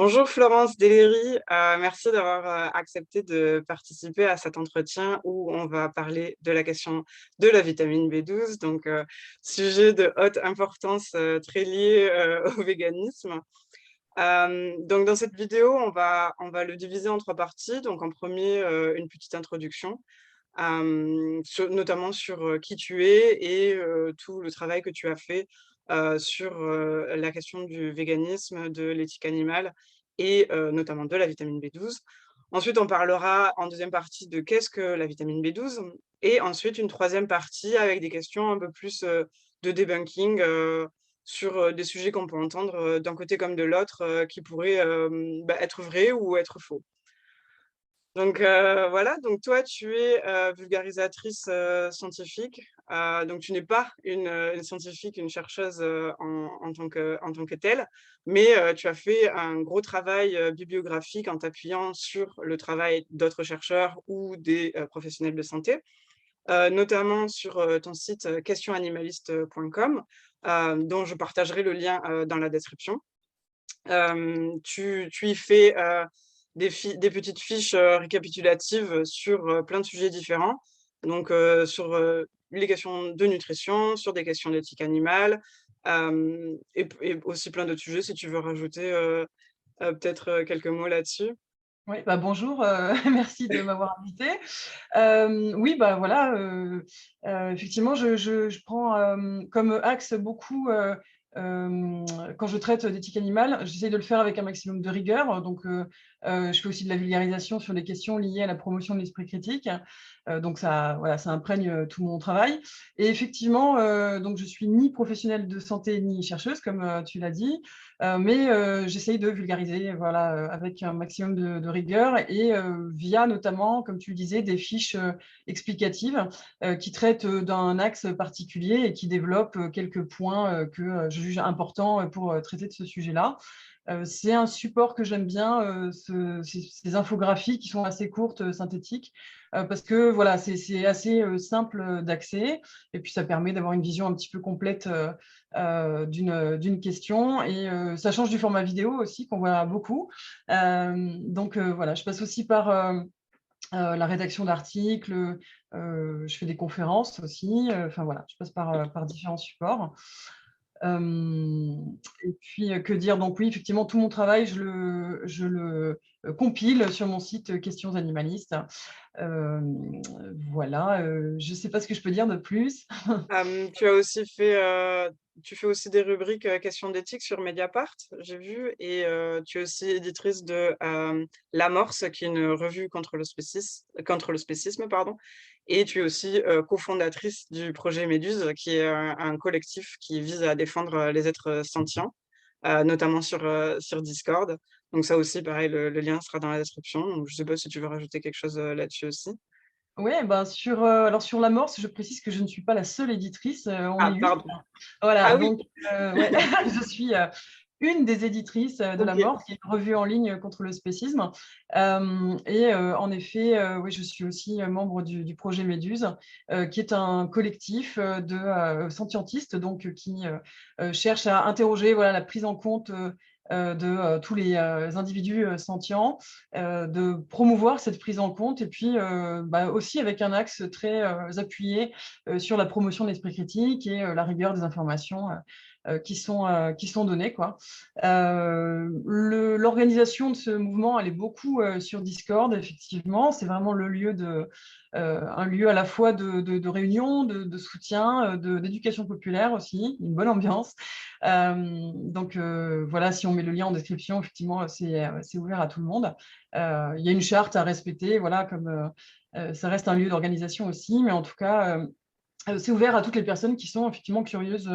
Bonjour Florence Deléry, merci d'avoir accepté de participer à cet entretien où on va parler de la question de la vitamine B12, donc sujet de haute importance très lié au véganisme. Donc dans cette vidéo, on va le diviser en trois parties. Donc en premier, une petite introduction, notamment sur qui tu es et tout le travail que tu as fait sur la question du véganisme, de l'éthique animale et notamment de la vitamine B12. Ensuite, on parlera en deuxième partie de qu'est-ce que la vitamine B12 et ensuite une troisième partie avec des questions un peu plus de debunking sur des sujets qu'on peut entendre d'un côté comme de l'autre qui pourraient être vrais ou être faux. Donc voilà, donc toi tu es vulgarisatrice scientifique, donc tu n'es pas une scientifique, une chercheuse en tant que telle, mais tu as fait un gros travail bibliographique en t'appuyant sur le travail d'autres chercheurs ou des professionnels de santé, notamment sur ton site questionanimaliste.com, dont je partagerai le lien dans la description. Tu y fais des petites fiches récapitulatives sur plein de sujets différents. Donc, sur les questions de nutrition, sur des questions d'éthique animale, et aussi plein d'autres sujets si tu veux rajouter peut-être quelques mots là-dessus. Oui, bah, bonjour, merci de m'avoir invitée. Oui, bah, voilà, effectivement, je prends, comme axe beaucoup, hem, quand je traite d'éthique animale, j'essaie de le faire avec un maximum de rigueur. Donc, je fais aussi de la vulgarisation sur les questions liées à la promotion de l'esprit critique. Donc ça, voilà, ça imprègne, tout mon travail et effectivement, donc je suis ni professionnelle de santé ni chercheuse comme, tu l'as dit, mais j'essaye de vulgariser, voilà, avec un maximum de rigueur et via notamment, comme tu le disais, des fiches, explicatives, qui traitent, d'un axe particulier et qui développent, quelques points, que, je juge importants, pour, traiter de ce sujet-là. C'est un support que j'aime bien, ces infographies qui sont assez courtes, synthétiques, parce que voilà, c'est assez, simple, d'accès et puis ça permet d'avoir une vision un petit peu complète, d'une question et ça change du format vidéo aussi qu'on voit beaucoup. Donc voilà, je passe aussi par, la rédaction d'articles, je fais des conférences aussi, enfin voilà, je passe par différents supports. Et puis, que dire? Donc oui, effectivement, tout mon travail, je le compile sur mon site, Questions animalistes. Hem, voilà, je ne sais pas ce que je peux dire de plus. Tu as aussi fait, tu fais aussi des rubriques questions d'éthique sur Mediapart, j'ai vu, et tu es aussi éditrice de L'Amorce, qui est une revue contre le spécisme, pardon, et tu es aussi cofondatrice du projet Méduse, qui est un collectif qui vise à défendre les êtres sentients, notamment sur Discord. Donc ça aussi, pareil, le lien sera dans la description. Donc je ne sais pas si tu veux rajouter quelque chose là-dessus aussi. Ouais, ben, alors sur l'amorce, je précise que je ne suis pas la seule éditrice, on est Ah, 8. pardon. Voilà, Ah oui, donc ouais, je suis, une des éditrices, de ok. l'Amorce, qui est une revue en ligne contre le spécisme. Et en effet, oui, je suis aussi, membre du projet Méduse, qui est un collectif, de, scientistes donc qui, cherche à interroger, voilà, la prise en compte, de, tous les, individus, sentients, de promouvoir cette prise en compte et puis, bah, aussi avec un axe très, appuyé, sur la promotion de l'esprit critique et la rigueur des informations, qui sont données, quoi. L'organisation de ce mouvement, elle est beaucoup, sur Discord, effectivement. C'est vraiment un lieu à la fois de réunion, de soutien, d'éducation populaire aussi, une bonne ambiance. Donc voilà, si on met le lien en description, effectivement, c'est ouvert à tout le monde. Il y a une charte à respecter, voilà, comme, ça reste un lieu d'organisation aussi, mais en tout cas, c'est ouvert à toutes les personnes qui sont effectivement curieuses,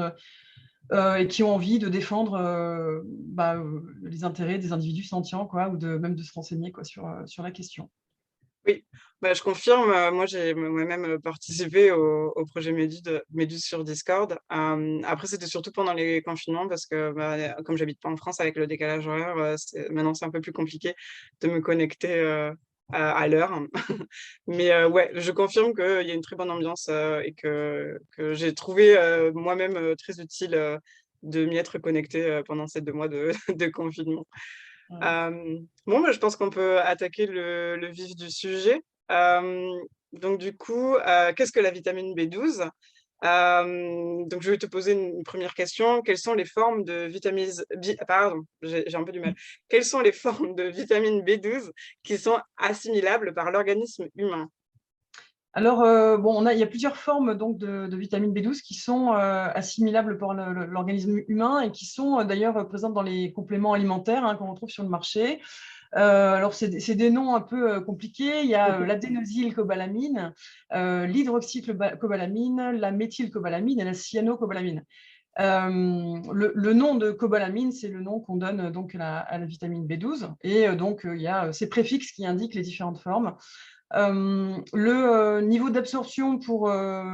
et qui ont envie de défendre, bah, les intérêts des individus sentients, quoi, ou même de se renseigner, quoi, sur la question. Oui, bah, je confirme, moi j'ai moi-même participé au projet Méduse sur Discord. Après c'était surtout pendant les confinements parce que, bah, comme j'habite pas en France avec le décalage horaire, maintenant c'est un peu plus compliqué de me connecter, à l'heure. Mais ouais, je confirme qu'il y a une très bonne ambiance, et que j'ai trouvé, moi-même, très utile, de m'y être connectée, pendant ces 2 mois de de confinement. Mmh. Bon, bah, je pense qu'on peut attaquer le vif du sujet. Donc du coup, qu'est-ce que la vitamine B12? Donc je vais te poser une 1re question. Quelles sont les formes de vitamines pardon, j'ai un peu du mal. Quelles sont les formes de vitamine B12 qui sont assimilables par l'organisme humain? Alors, bon, il y a plusieurs formes donc de vitamine B12 qui sont assimilables par l'organisme humain et qui sont d'ailleurs présentes dans les compléments alimentaires hein, qu'on retrouve sur le marché. Alors, c'est des noms un peu compliqués. Il y a l'adénosylcobalamine, l'hydroxycobalamine, la méthylcobalamine et la cyanocobalamine. Le nom de cobalamine, c'est le nom qu'on donne donc à la vitamine B12. Et donc, il y a ces préfixes qui indiquent les différentes formes. Le niveau d'absorption pour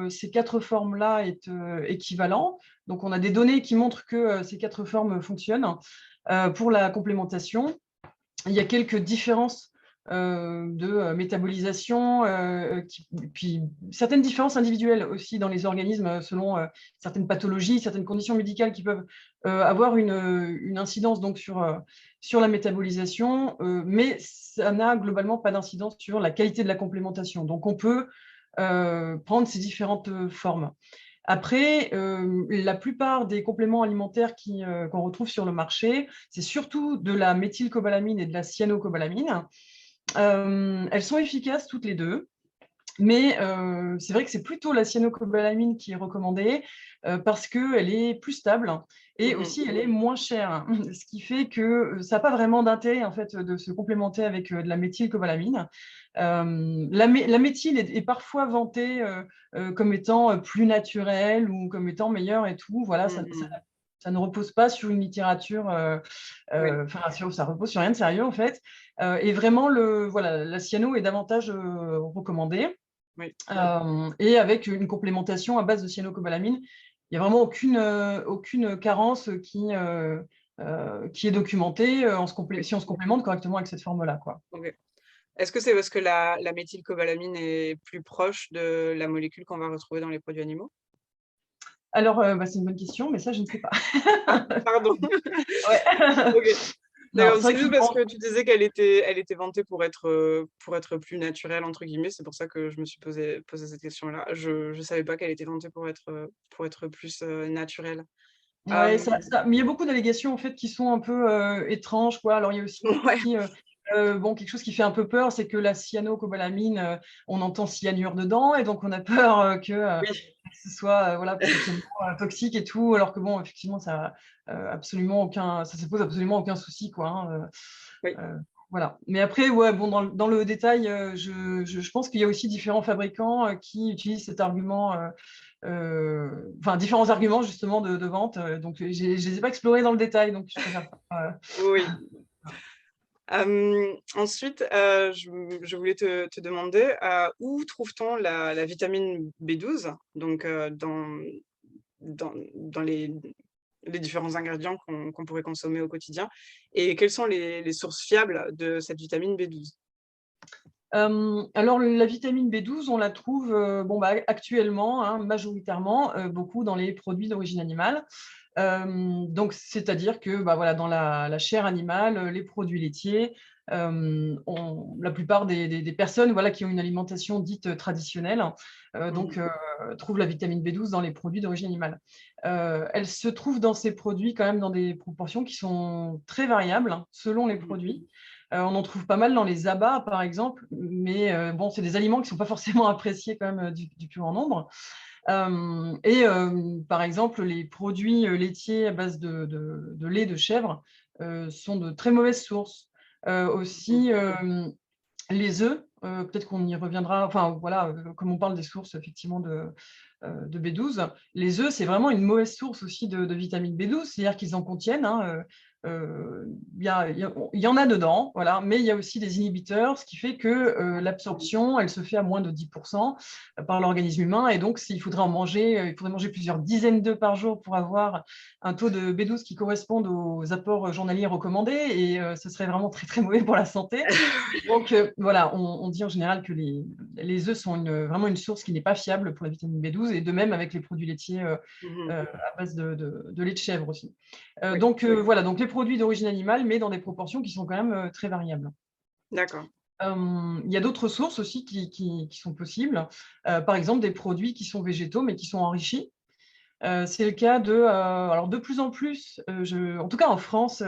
ces 4 formes-là est équivalent. Donc, on a des données qui montrent que ces 4 formes fonctionnent. Pour la complémentation, il y a quelques différences de métabolisation, puis certaines différences individuelles aussi dans les organismes selon certaines pathologies, certaines conditions médicales qui peuvent avoir une incidence donc sur la métabolisation, mais ça n'a globalement pas d'incidence sur la qualité de la complémentation. Donc on peut prendre ces différentes formes. Après, la plupart des compléments alimentaires qu'on retrouve sur le marché, c'est surtout de la méthylcobalamine et de la cyanocobalamine. Elles sont efficaces toutes les deux, mais c'est vrai que c'est plutôt la cyanocobalamine qui est recommandée parce qu'elle est plus stable et Mmh. aussi elle est moins chère, ce qui fait que ça n'a pas vraiment d'intérêt en fait de se complémenter avec de la méthylcobalamine. La méthyle est parfois vantée comme étant plus naturelle ou comme étant meilleure et tout. Voilà, Mmh mh. ça ne repose pas sur une littérature, Oui, ça repose sur rien de sérieux en fait. Et vraiment, voilà, la cyano est davantage recommandée. oui. Et avec une complémentation à base de cyanocobalamine, il n'y a vraiment aucune carence qui est documentée Oui, si on se complémente correctement avec cette forme-là, quoi. OK. Est-ce que c'est parce que la méthylcobalamine est plus proche de la molécule qu'on va retrouver dans les produits animaux? Alors, bah, c'est une bonne question, mais ça, je ne sais pas. Ah, pardon. Ouais. OK. Non, D'accord, c'est vrai c'est que juste parce que tu disais qu'elle était vantée pour être «plus naturelle» entre guillemets, c'est pour ça que je me suis posé cette question-là. Je savais pas qu'elle était vantée pour être plus, naturelle. ouais, Hem, mais il y a beaucoup d'allégations, en fait, qui sont un peu étranges, quoi. Alors, il y a aussi ouais, bon, quelque chose qui fait un peu peur, c'est que la cyanocobalamine, on entend cyanure dedans et donc on a peur que oui, ce soit voilà, potentiellement toxique et tout, alors que bon, effectivement, ça ne pose absolument aucun souci, quoi, hein, oui. voilà. Mais après, ouais, bon, dans le détail, je pense qu'il y a aussi différents fabricants qui utilisent cet argument, enfin, différents arguments justement de vente. Donc, je ne les ai pas explorés dans le détail, donc je préfère pas. Oui. Ensuite, je voulais te demander, où trouve-t-on la vitamine B12? Donc, dans les différents ingrédients qu'on pourrait consommer au quotidien et quelles sont les sources fiables de cette vitamine B12? Alors la vitamine B12, on la trouve, bon, bah, actuellement, hein, majoritairement, beaucoup dans les produits d'origine animale. Donc c'est-à-dire que, bah, voilà, dans la chair animale, les produits laitiers, la plupart des personnes, voilà, qui ont une alimentation dite traditionnelle, donc Mmh. trouvent la vitamine B12 dans les produits d'origine animale. Elle se trouve dans ces produits quand même dans des proportions qui sont très variables, hein, selon les Mmh. produits. On en trouve pas mal dans les abats, par exemple, mais bon, c'est des aliments qui ne sont pas forcément appréciés quand même du plus grand nombre. Par exemple, les produits laitiers à base de lait de chèvre sont de très mauvaises sources. Mmh. Aussi, les œufs, peut-être qu'on y reviendra, enfin voilà, comme on parle des sources effectivement de B12, les œufs, c'est vraiment une mauvaise source aussi de vitamine B12, c'est-à-dire qu'ils en contiennent, hein, il y en a dedans, voilà, mais il y a aussi des inhibiteurs, ce qui fait que l'absorption, elle se fait à moins de 10% par l'organisme humain, et donc il faudrait manger plusieurs dizaines d'œufs par jour pour avoir un taux de B12 qui corresponde aux apports journaliers recommandés, et ce serait vraiment très très mauvais pour la santé. Donc voilà, on dit en général que les œufs sont vraiment une source qui n'est pas fiable pour la vitamine B12, et de même avec les produits laitiers Mmh. à base de lait de chèvre aussi. Oui. Donc voilà, donc les produits d'origine animale, mais dans des proportions qui sont quand même très variables. D'accord. Il y a d'autres sources aussi qui sont possibles. Par exemple, des produits qui sont végétaux, mais qui sont enrichis. C'est le cas alors de plus en plus, en tout cas en France,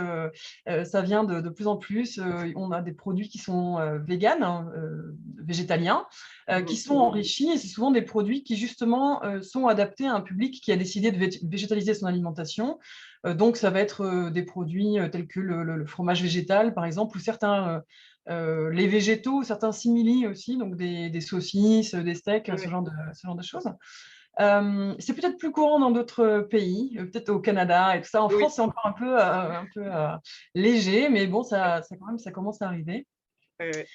ça vient de plus en plus. On a des produits qui sont véganes, hein, végétaliens, qui Mmh. sont enrichis, et c'est souvent des produits qui justement sont adaptés à un public qui a décidé de végétaliser son alimentation. Donc ça va être des produits tels que le fromage végétal, par exemple, ou certains les végétaux, certains simili aussi, donc des saucisses, des steaks, Ouais. ce genre de choses. C'est peut-être plus courant dans d'autres pays, peut-être au Canada et tout ça. En Oui. France, c'est encore un peu léger, mais bon, Ouais, ça quand même, ça commence à arriver. ouais, ouais.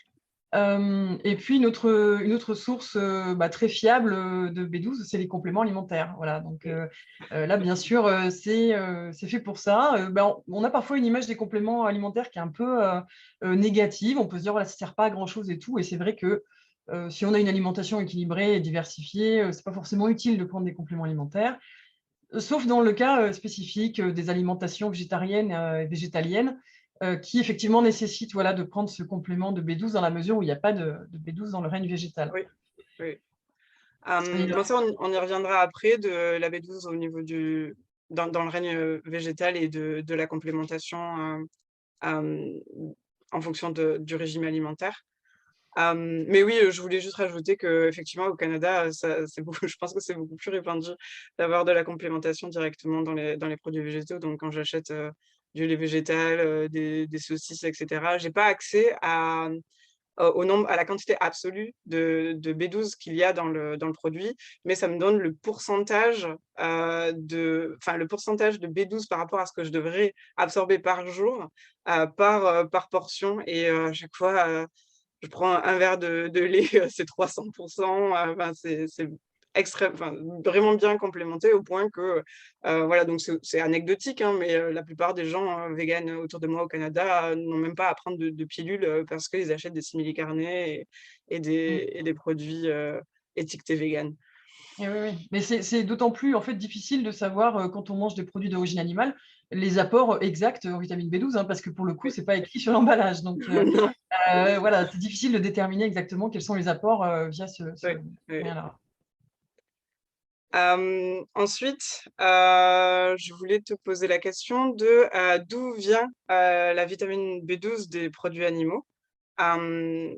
Et puis une autre source, très fiable, de B12, c'est les compléments alimentaires. Voilà, donc Oui. là, bien sûr, c'est fait pour ça. On a parfois une image des compléments alimentaires qui est un peu négative. On peut se dire: «Voilà, ça sert pas à grand chose et tout», et c'est vrai que, si on a une alimentation équilibrée et diversifiée, c'est pas forcément utile de prendre des compléments alimentaires, sauf dans le cas, spécifique, des alimentations végétariennes, et végétaliennes, qui effectivement nécessitent, voilà, de prendre ce complément de B12 dans la mesure où il n'y a pas de B12 dans le règne végétal. Oui, oui. Et Bon ça on y reviendra après de la B12 au niveau dans le règne, végétal et de la complémentation, hem, en fonction du régime alimentaire. Mais oui, je voulais juste rajouter qu'effectivement au Canada, ça c'est beaucoup je pense que c'est beaucoup plus répandu d'avoir de la complémentation directement dans les produits végétaux. Donc quand j'achète, du lait végétal, des saucisses et cetera, j'ai pas accès au nombre à la quantité absolue de B12 qu'il y a dans le produit, mais ça me donne le pourcentage, le pourcentage de B12 par rapport à ce que je devrais absorber par jour, par portion et à chaque fois, je prends un verre de lait, c'est 300 enfin c'est vraiment bien complémenté au point que, voilà donc c'est anecdotique, hein, mais la plupart des gens, véganes autour de moi au Canada, n'ont même pas à prendre de pilules, parce qu'ils achètent des simili-carnets mmh, et des produits, étiquetés véganes. et oui, oui. Mais c'est d'autant plus, en fait, difficile de savoir, quand on mange des produits d'origine animale, les apports exacts en vitamine B12, hein, parce que pour le coup, Oui. c'est pas écrit sur l'emballage. Donc Non, voilà, c'est difficile de déterminer exactement quels sont les apports, via ce oui, oui. moyen-là. Ensuite, je voulais te poser la question d'où vient, la vitamine B12 des produits animaux? Hem,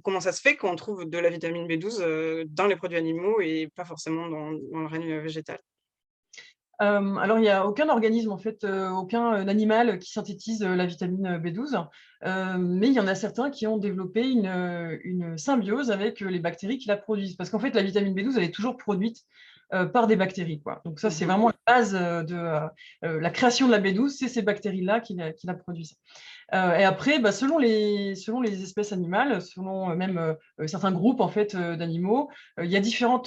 comment ça se fait qu'on trouve de la vitamine B12, dans les produits animaux et pas forcément dans le règne végétal? Alors il y a aucun organisme en fait, aucun, animal qui synthétise, la vitamine, B12. Mais il y en a certains qui ont développé une symbiose avec, les bactéries qui la produisent. Parce qu'en fait, la vitamine B12, elle est toujours produite, par des bactéries, quoi. Donc ça, c'est Mmh. vraiment la base, la création de la B12, c'est ces bactéries-là qui la produisent. Et après, selon les espèces animales, selon, même, certains groupes en fait, d'animaux, il y a différents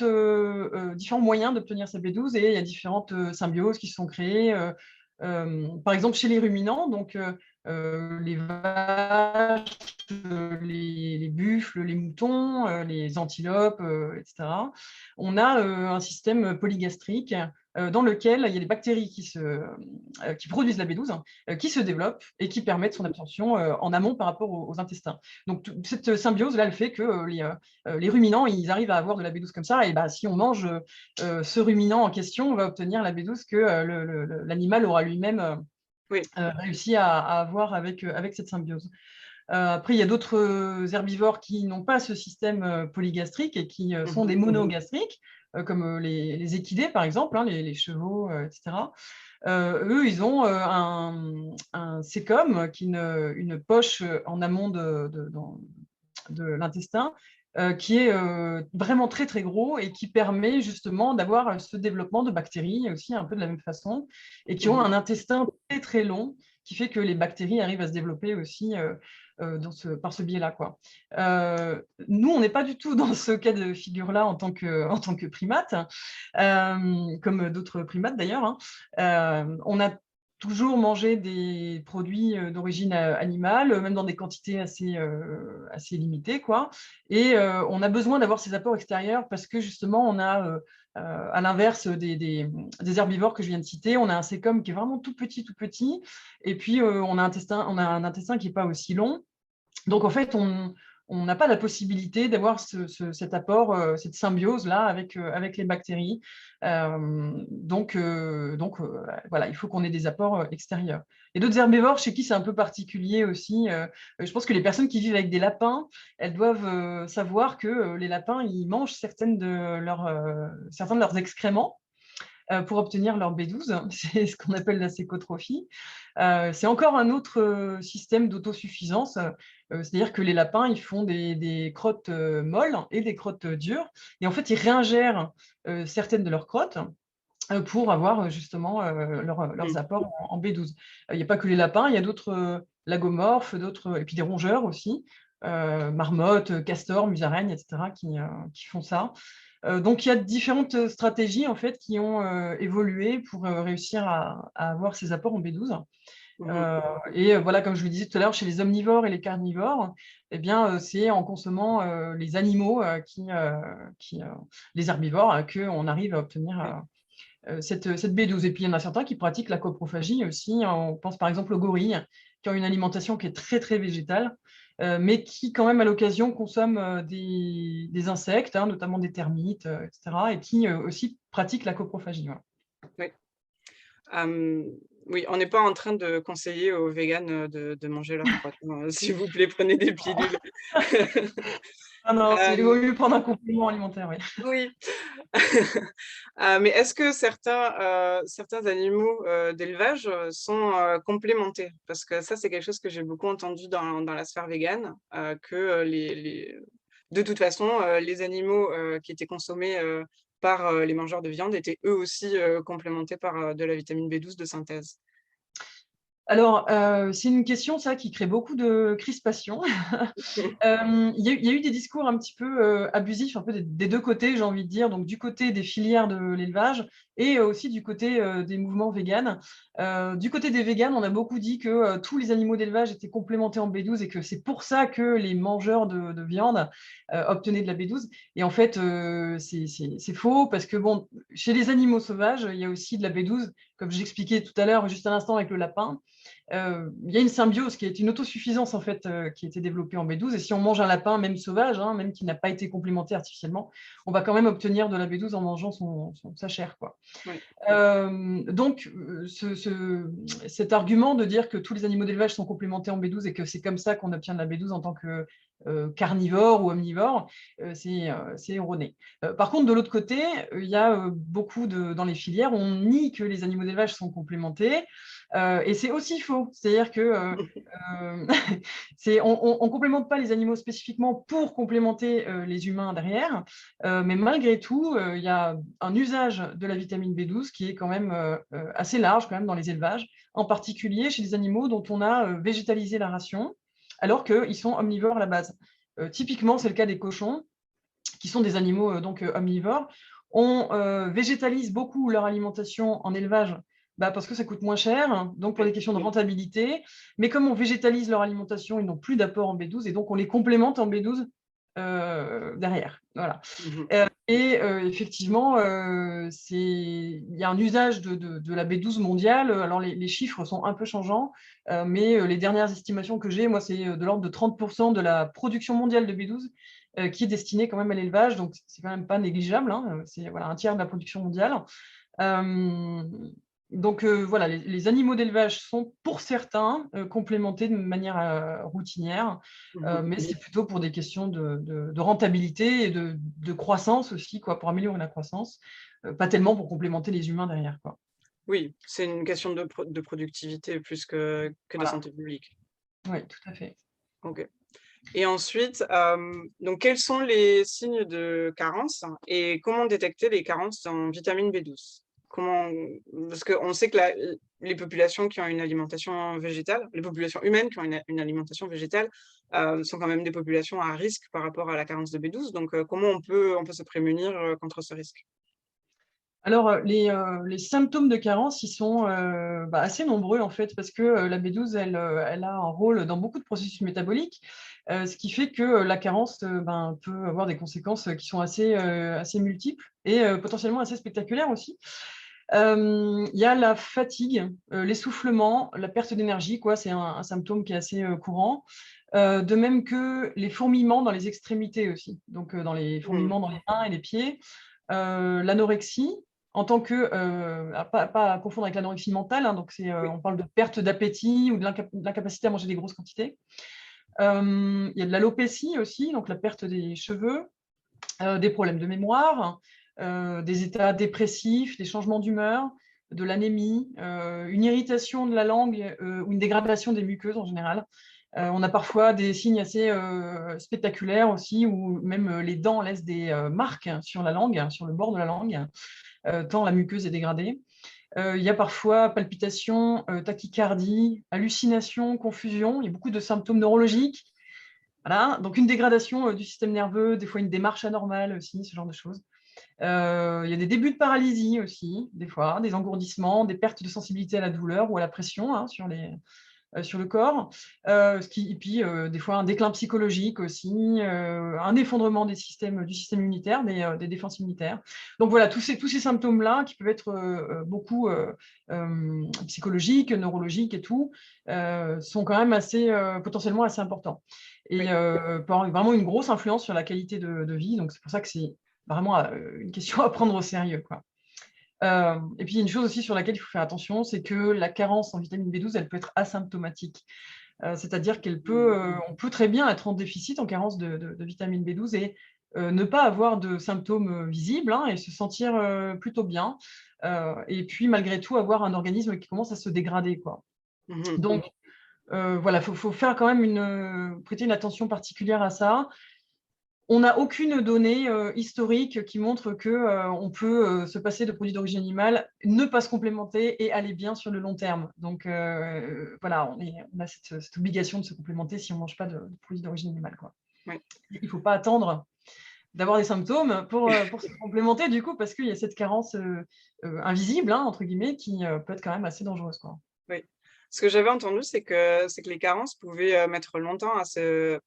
moyens d'obtenir ces B12, et il y a différentes, symbioses qui se sont créées, par exemple chez les ruminants, donc les vaches, les buffles, les moutons, les antilopes, et cetera. On a, un système polygastrique, dans lequel il y a des bactéries qui produisent la B12, qui se développe et qui permettent son absorption en amont par rapport aux intestins. Donc cette symbiose là, elle fait que les ruminants, ils arrivent à avoir de la B12 comme ça, et bah, si on mange ce ruminant en question, on va obtenir la B12 que l'animal aura lui-même Oui. réussi à avoir avec cette symbiose. Après, il y a d'autres herbivores qui n'ont pas ce système polygastrique et qui sont Mmh. des monogastriques, comme les équidés, par exemple, hein, les chevaux, etc. Eux, ils ont un cécum, qui est une poche en amont de l'intestin, qui est vraiment très très gros et qui permet justement d'avoir ce développement de bactéries aussi un peu de la même façon, et qui ont Mmh. un intestin très très long, qui fait que les bactéries arrivent à se développer aussi par ce biais-là, quoi. Nous, on n'est pas du tout dans ce cas de figure-là en tant que primate, comme d'autres primates d'ailleurs, hein. On a toujours mangé des produits d'origine animale, même dans des quantités assez limitées, quoi. Et on a besoin d'avoir ces apports extérieurs parce que justement, on a À l'inverse des herbivores que je viens de citer, on a un cécum qui est vraiment tout petit, et puis on a un intestin qui n'est pas aussi long. Donc, en fait, on n'a pas la possibilité d'avoir cet apport, cette symbiose-là avec les bactéries. Voilà, il faut qu'on ait des apports extérieurs. Et d'autres herbivores chez qui c'est un peu particulier aussi. Je pense que les personnes qui vivent avec des lapins, elles doivent savoir que les lapins, ils mangent certains de leurs excréments pour obtenir leur B12. C'est ce qu'on appelle la sécotrophie. C'est encore un autre système d'autosuffisance. C'est-à-dire que les lapins, ils font des crottes molles et des crottes dures. Et en fait, ils réingèrent certaines de leurs crottes pour avoir justement leurs apports en B12. Il n'y a pas que les lapins, il y a d'autres lagomorphes, et puis des rongeurs aussi, marmottes, castors, musaraignes, etc., qui font ça. Donc, il y a différentes stratégies en fait, qui ont évolué pour réussir à avoir ces apports en B12. Et voilà, comme je le disais tout à l'heure, chez les omnivores et les carnivores, eh bien, c'est en consommant les animaux, les herbivores, qu'on arrive à obtenir cette B12. Et puis, il y en a certains qui pratiquent la coprophagie aussi. On pense par exemple aux gorilles, qui ont une alimentation qui est très, très végétale, mais qui, quand même, à l'occasion, consomment des insectes, hein, notamment des termites, etc., et qui aussi pratiquent la coprophagie. Voilà. Oui. Oui, on n'est pas en train de conseiller aux véganes de manger leurs crottes, hein. S'il vous plaît, prenez des pilules. Ah non, il vaut Hem, mieux prendre un complément alimentaire, oui. oui. Mais est-ce que certains animaux, d'élevage, sont, complémentés? Parce que ça, c'est quelque chose que j'ai beaucoup entendu dans la sphère végane, que, de toute façon, les animaux, qui étaient consommés, par, les mangeurs de viande étaient eux aussi, complémentés par, de la vitamine B12 de synthèse. Alors, c'est une question, ça, qui crée beaucoup de crispation. Il y a eu des discours un petit peu abusifs, un peu des deux côtés, j'ai envie de dire, donc du côté des filières de l'élevage et aussi du côté des mouvements véganes. Du côté des véganes, on a beaucoup dit que tous les animaux d'élevage étaient complémentés en B12 et que c'est pour ça que les mangeurs de viande obtenaient de la B12. Et en fait, c'est faux parce que bon, chez les animaux sauvages, il y a aussi de la B12, comme j'expliquais tout à l'heure, juste à l'instant avec le lapin. Il y a une symbiose qui est une autosuffisance en fait qui a été développée en B12, et si on mange un lapin même sauvage, hein, même qui n'a pas été complémenté artificiellement, on va quand même obtenir de la B12 en mangeant sa chair, quoi. Oui. Donc cet argument de dire que tous les animaux d'élevage sont complémentés en B12 et que c'est comme ça qu'on obtient de la B12 en tant que carnivore ou omnivore, c'est erroné. Par contre, de l'autre côté, il y a beaucoup dans les filières, on nie que les animaux d'élevage sont complémentés, et c'est aussi faux. C'est-à-dire que on complémente pas les animaux spécifiquement pour complémenter les humains derrière, mais malgré tout, il y a un usage de la vitamine B12 qui est quand même assez large quand même dans les élevages, en particulier chez les animaux dont on a végétalisé la ration, alors qu'ils sont omnivores à la base. Typiquement, c'est le cas des cochons, qui sont des animaux omnivores. On végétalise beaucoup leur alimentation en élevage parce que ça coûte moins cher, donc pour des questions de rentabilité. Mais comme on végétalise leur alimentation, ils n'ont plus d'apport en B12 et donc on les complémente en B12 derrière. Voilà. Mmh. Effectivement, il y a un usage de la B12 mondiale. Alors, les chiffres sont un peu changeants, mais les dernières estimations que j'ai, moi, c'est de l'ordre de 30% de la production mondiale de B12 qui est destinée quand même à l'élevage. Donc, c'est quand même pas négligeable, hein. C'est voilà, un tiers de la production mondiale. Donc voilà, les animaux d'élevage sont pour certains complémentés de manière routinière, Mmh. mais c'est plutôt pour des questions de rentabilité et de croissance aussi, quoi, pour améliorer la croissance, pas tellement pour complémenter les humains derrière, quoi. Oui, c'est une question de productivité plus que de Voilà, santé publique. oui, tout à fait. OK. Et ensuite, donc quels sont les signes de carence et comment détecter les carences en vitamine B12? Comment Parce qu'on sait que les populations qui ont une alimentation végétale, les populations humaines qui ont une alimentation végétale, sont quand même des populations à risque par rapport à la carence de B12. Donc, comment on peut se prémunir, contre ce risque? Alors, les symptômes de carence, ils sont assez nombreux en fait, parce que la B12, elle a un rôle dans beaucoup de processus métaboliques. ce qui fait que la carence peut avoir des conséquences qui sont assez multiples et potentiellement assez spectaculaires aussi. Il y a la fatigue, l'essoufflement, la perte d'énergie, quoi, c'est un symptôme qui est assez courant. De même que les fourmillements dans les extrémités aussi, donc dans les Mmh. fourmillements dans les mains et les pieds. L'anorexie, en tant que, pas à confondre avec l'anorexie mentale, hein, donc Oui. on parle de perte d'appétit ou de l'incapacité à manger des grosses quantités. Il y a de l'alopécie aussi, donc la perte des cheveux, des problèmes de mémoire, des états dépressifs, des changements d'humeur, de l'anémie, une irritation de la langue ou une dégradation des muqueuses en général. On a parfois des signes assez spectaculaires aussi, où même les dents laissent des marques sur la langue, sur le bord de la langue, tant la muqueuse est dégradée. Il y a parfois palpitations, tachycardie, hallucinations, confusion. Il y a beaucoup de symptômes neurologiques. Voilà. Donc une dégradation du système nerveux, des fois une démarche anormale aussi, ce genre de choses. Il y a des débuts de paralysie aussi, des fois, des engourdissements, des pertes de sensibilité à la douleur ou à la pression, hein, sur le corps. Et puis, des fois, un déclin psychologique aussi, un effondrement du système immunitaire, des défenses immunitaires. Donc voilà, tous ces symptômes-là qui peuvent être beaucoup psychologiques, neurologiques et tout, sont quand même potentiellement assez importants. Et Oui. peuvent avoir vraiment une grosse influence sur la qualité de vie. Donc c'est pour ça que c'est vraiment une question à prendre au sérieux, quoi. Et puis, il y a une chose aussi sur laquelle il faut faire attention, c'est que la carence en vitamine B12, elle peut être asymptomatique. C'est-à-dire on peut très bien être en déficit, en carence de vitamine B12 et ne pas avoir de symptômes visibles, hein, et se sentir plutôt bien. Et puis, malgré tout, avoir un organisme qui commence à se dégrader, quoi. Mmh. Donc, voilà, faut faire quand même prêter une attention particulière à ça. On n'a aucune donnée historique qui montre qu'on peut se passer de produits d'origine animale, ne pas se complémenter et aller bien sur le long terme. Donc voilà, on a cette obligation de se complémenter si on ne mange pas de produits d'origine animale, quoi. Oui. Il ne faut pas attendre d'avoir des symptômes pour se complémenter, du coup, parce qu'il y a cette carence invisible, hein, entre guillemets, qui peut être quand même assez dangereuse, quoi. Oui. Ce que j'avais entendu, c'est que les carences pouvaient, mettre longtemps à se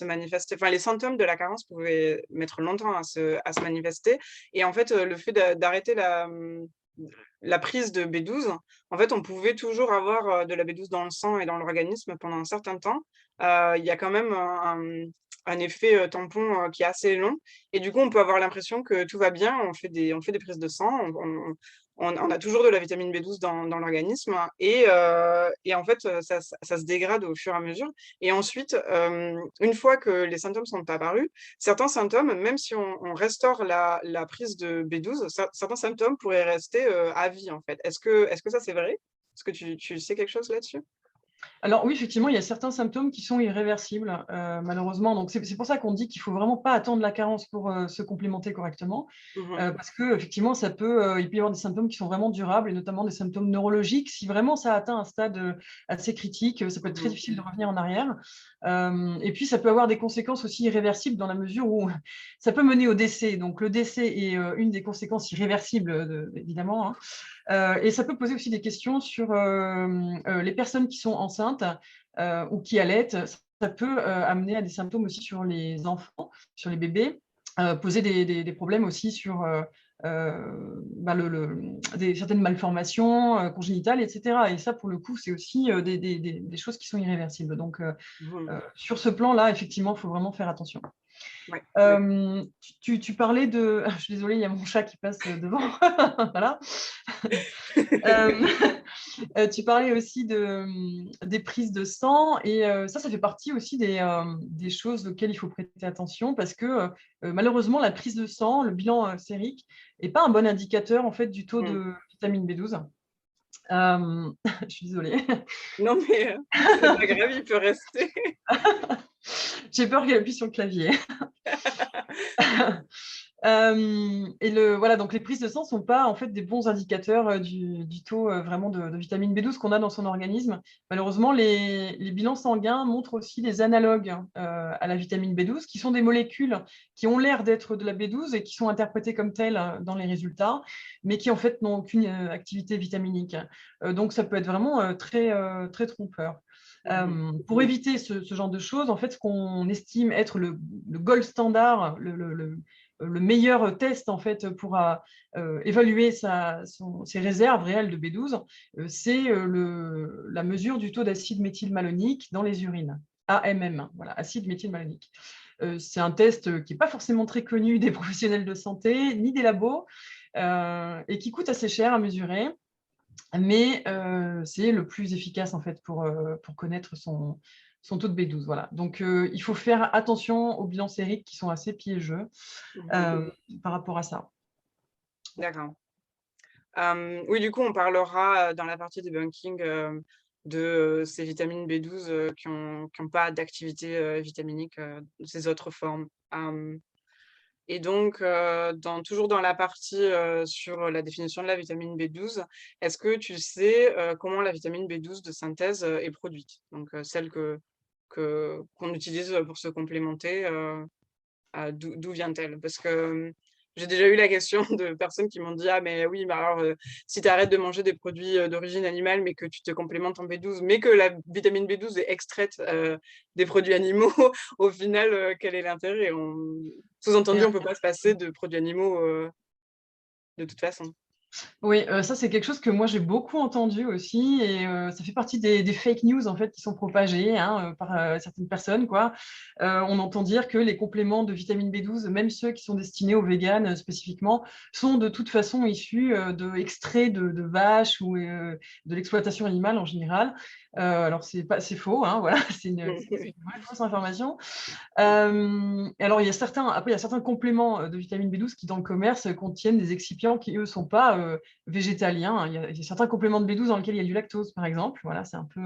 manifester. Enfin, les symptômes de la carence pouvaient mettre longtemps à se manifester et en fait, le fait d'arrêter la prise de B12, en fait, on pouvait toujours avoir, de la B12 dans le sang et dans l'organisme pendant un certain temps. Il y a quand même un effet, tampon, qui est assez long et du coup, on peut avoir l'impression que tout va bien. On fait des prises de sang, on a toujours de la vitamine B12 dans l'organisme et en fait, ça se dégrade au fur et à mesure et ensuite, une fois que les symptômes sont apparus, certains symptômes, même si on restaure la prise de B12, certains symptômes pourraient rester, à vie, en fait. Est-ce que ça, c'est vrai? Est-ce que tu sais quelque chose là-dessus? Alors oui, effectivement, il y a certains symptômes qui sont irréversibles, malheureusement. Donc c'est pour ça qu'on dit qu'il ne faut vraiment pas attendre la carence pour se complémenter correctement. Mmh. Parce qu'effectivement, il peut y avoir des symptômes qui sont vraiment durables et notamment des symptômes neurologiques. Si vraiment ça atteint un stade assez critique, ça peut être très Mmh. difficile de revenir en arrière. Et puis, ça peut avoir des conséquences aussi irréversibles dans la mesure où ça peut mener au décès. Donc, le décès est une des conséquences irréversibles, évidemment, hein. Et ça peut poser aussi des questions sur les personnes qui sont enceintes ou qui allaitent. Ça peut amener à des symptômes aussi sur les enfants, sur les bébés, poser des problèmes aussi sur certaines malformations congénitales, etc. Et ça, pour le coup, c'est aussi des choses qui sont irréversibles. Donc, Mmh. sur ce plan-là, effectivement, il faut vraiment faire attention. Ouais, ouais. Tu parlais de... Je suis désolée, il y a mon chat qui passe devant. Voilà. Euh, Tu parlais aussi des prises de sang et ça fait partie aussi des choses auxquelles il faut prêter attention parce que malheureusement, la prise de sang, le bilan sérique, n'est pas un bon indicateur en fait du taux Mmh. de vitamine B12. Euh, je suis désolée. Non, mais c'est pas grave, il peut rester. J'ai peur qu'elle appuie sur le clavier. Voilà, donc les prises de sang ne sont pas en fait des bons indicateurs du taux vraiment de vitamine B12 qu'on a dans son organisme. Malheureusement, les bilans sanguins montrent aussi des analogues à la vitamine B12, qui sont des molécules qui ont l'air d'être de la B12 et qui sont interprétées comme telles dans les résultats, mais qui en fait n'ont aucune activité vitaminique. Donc ça peut être vraiment très, très trompeur. Mmh. Pour éviter ce genre de choses, en fait, ce qu'on estime être le gold standard, le meilleur test en fait pour évaluer ses réserves réelles de B12, c'est la mesure du taux d'acide méthylmalonique dans les urines. AMM, voilà, acide méthylmalonique. C'est un test qui n'est pas forcément très connu des professionnels de santé, ni des labos, et qui coûte assez cher à mesurer, mais c'est le plus efficace en fait pour connaître son taux de B12. Voilà. Donc, il faut faire attention aux bilans sériques qui sont assez piégeux Mmh. par rapport à ça. D'accord. Oui, du coup, on parlera, dans la partie debunking, de, ces vitamines B12, qui ont pas d'activité, vitaminique, de ces autres formes. Et donc, toujours dans la partie, sur la définition de la vitamine B12, est-ce que tu sais, comment la vitamine B12 de synthèse, est produite? Donc, celle qu'on utilise, pour se complémenter, d'où vient-elle? Parce que, j'ai déjà eu la question de personnes qui m'ont dit: «Ah mais oui, mais alors, si tu arrêtes de manger des produits, d'origine animale, mais que tu te complémentes en B12, mais que la vitamine B12 est extraite, des produits animaux, au final, quel est l'intérêt?» Sous-entendu, on peut pas se passer de produits animaux, de toute façon. Oui, ça c'est quelque chose que moi j'ai beaucoup entendu aussi, et ça fait partie des fake news en fait qui sont propagées, hein, par, certaines personnes, quoi. On entend dire que les compléments de vitamine B12, même ceux qui sont destinés aux véganes, spécifiquement, sont de toute façon issus, d'extraits de vaches ou, de l'exploitation animale en général. Alors c'est faux, hein, voilà, c'est une vraie fausse information. Alors il y a certains compléments, de vitamine B12 qui, dans le commerce, contiennent des excipients qui, eux, sont pas, végétaliens, hein. Il y a certains compléments de B12 dans lesquels il y a du lactose, par exemple. Voilà, c'est un peu,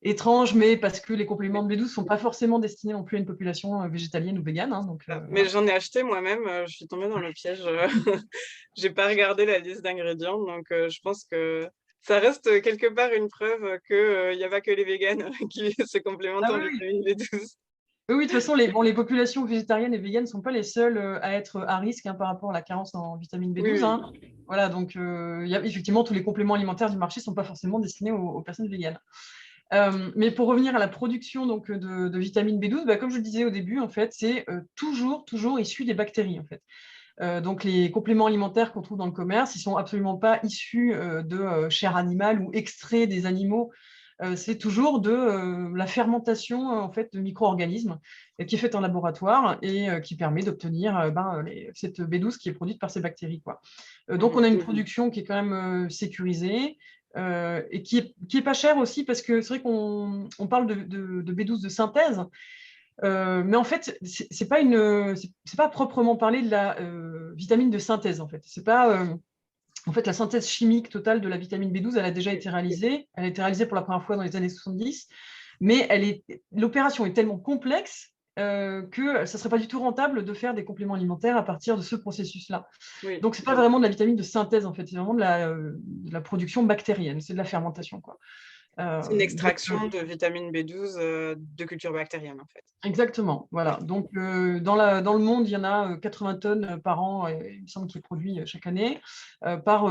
étrange, mais parce que les compléments de B12 sont pas forcément destinés non plus à une population, végétalienne ou végane, hein, donc Mais voilà. j'en ai acheté moi-même, je suis tombée dans le piège, j'ai pas regardé la liste d'ingrédients, donc je pense que ça reste, quelque part une preuve que, il y a pas que les véganes qui se complémentent Ah en oui, oui. vitamine B12. Oui, oui, de toute façon, les populations végétariennes et véganes ne sont pas les seules, à être à risque, hein, par rapport à la carence en vitamine Oui, B12, oui. hein. Voilà, donc il y a effectivement tous les compléments alimentaires du marché ne sont pas forcément destinés aux personnes véganes. Mais pour revenir à la production donc, de vitamine B12, bah, comme je le disais au début, en fait, c'est toujours issu des bactéries, en fait. Donc les compléments alimentaires qu'on trouve dans le commerce, ils sont absolument pas issus de chair animale ou extraits des animaux. C'est toujours de la fermentation en fait de micro-organismes, qui est faite en laboratoire, et qui permet d'obtenir cette B12 qui est produite par ces bactéries, quoi. Donc on Mmh. a une production qui est quand même sécurisée, et qui est pas chère aussi, parce que c'est vrai qu'on parle de B12 de synthèse, mais en fait, c'est pas à proprement parler de la vitamine de synthèse, en fait. C'est pas, en fait, la synthèse chimique totale de la vitamine B12, elle a déjà été réalisée. Elle a été réalisée pour la première fois dans les années 70, mais l'opération est tellement complexe, que ça serait pas du tout rentable de faire des compléments alimentaires à partir de ce processus-là. Oui. Donc c'est pas vraiment de la vitamine de synthèse, en fait, c'est vraiment de la production bactérienne, c'est de la fermentation, quoi. C'est une Donc extraction de vitamine B12, de culture bactérienne, en fait. exactement, voilà. Oui. Donc, dans le monde, il y en a 80 tonnes par an, il me semble, qui est produit chaque année, par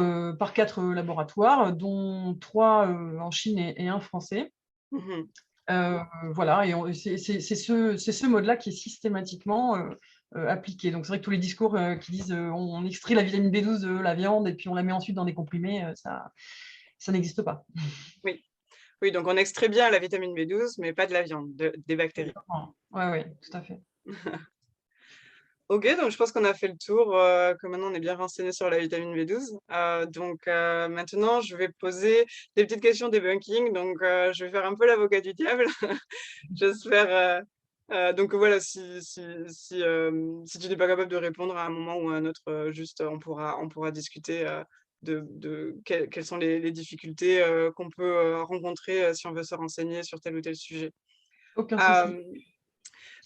4 laboratoires, dont 3 en Chine et 1 français. Mmh. Euh, voilà, et c'est ce mode-là qui est systématiquement appliqué. Donc, c'est vrai que tous les discours qui disent on extrait la vitamine B12 de la viande et puis on la met ensuite dans des comprimés, ça n'existe pas. Oui. Oui, donc on extrait bien la vitamine B12, mais pas de la viande, des bactéries. Exactement. Ouais, ouais, tout à fait. OK, donc je pense qu'on a fait le tour, que maintenant on est bien renseigné sur la vitamine B12. Maintenant je vais poser des petites questions debunking, donc je vais faire un peu l'avocat du diable. J'espère, donc voilà, si tu n'es pas capable de répondre à un moment ou à un autre, juste, on pourra discuter, de quelles sont les difficultés, qu'on peut, rencontrer, si on veut se renseigner sur tel ou tel sujet. Aucun souci. Hem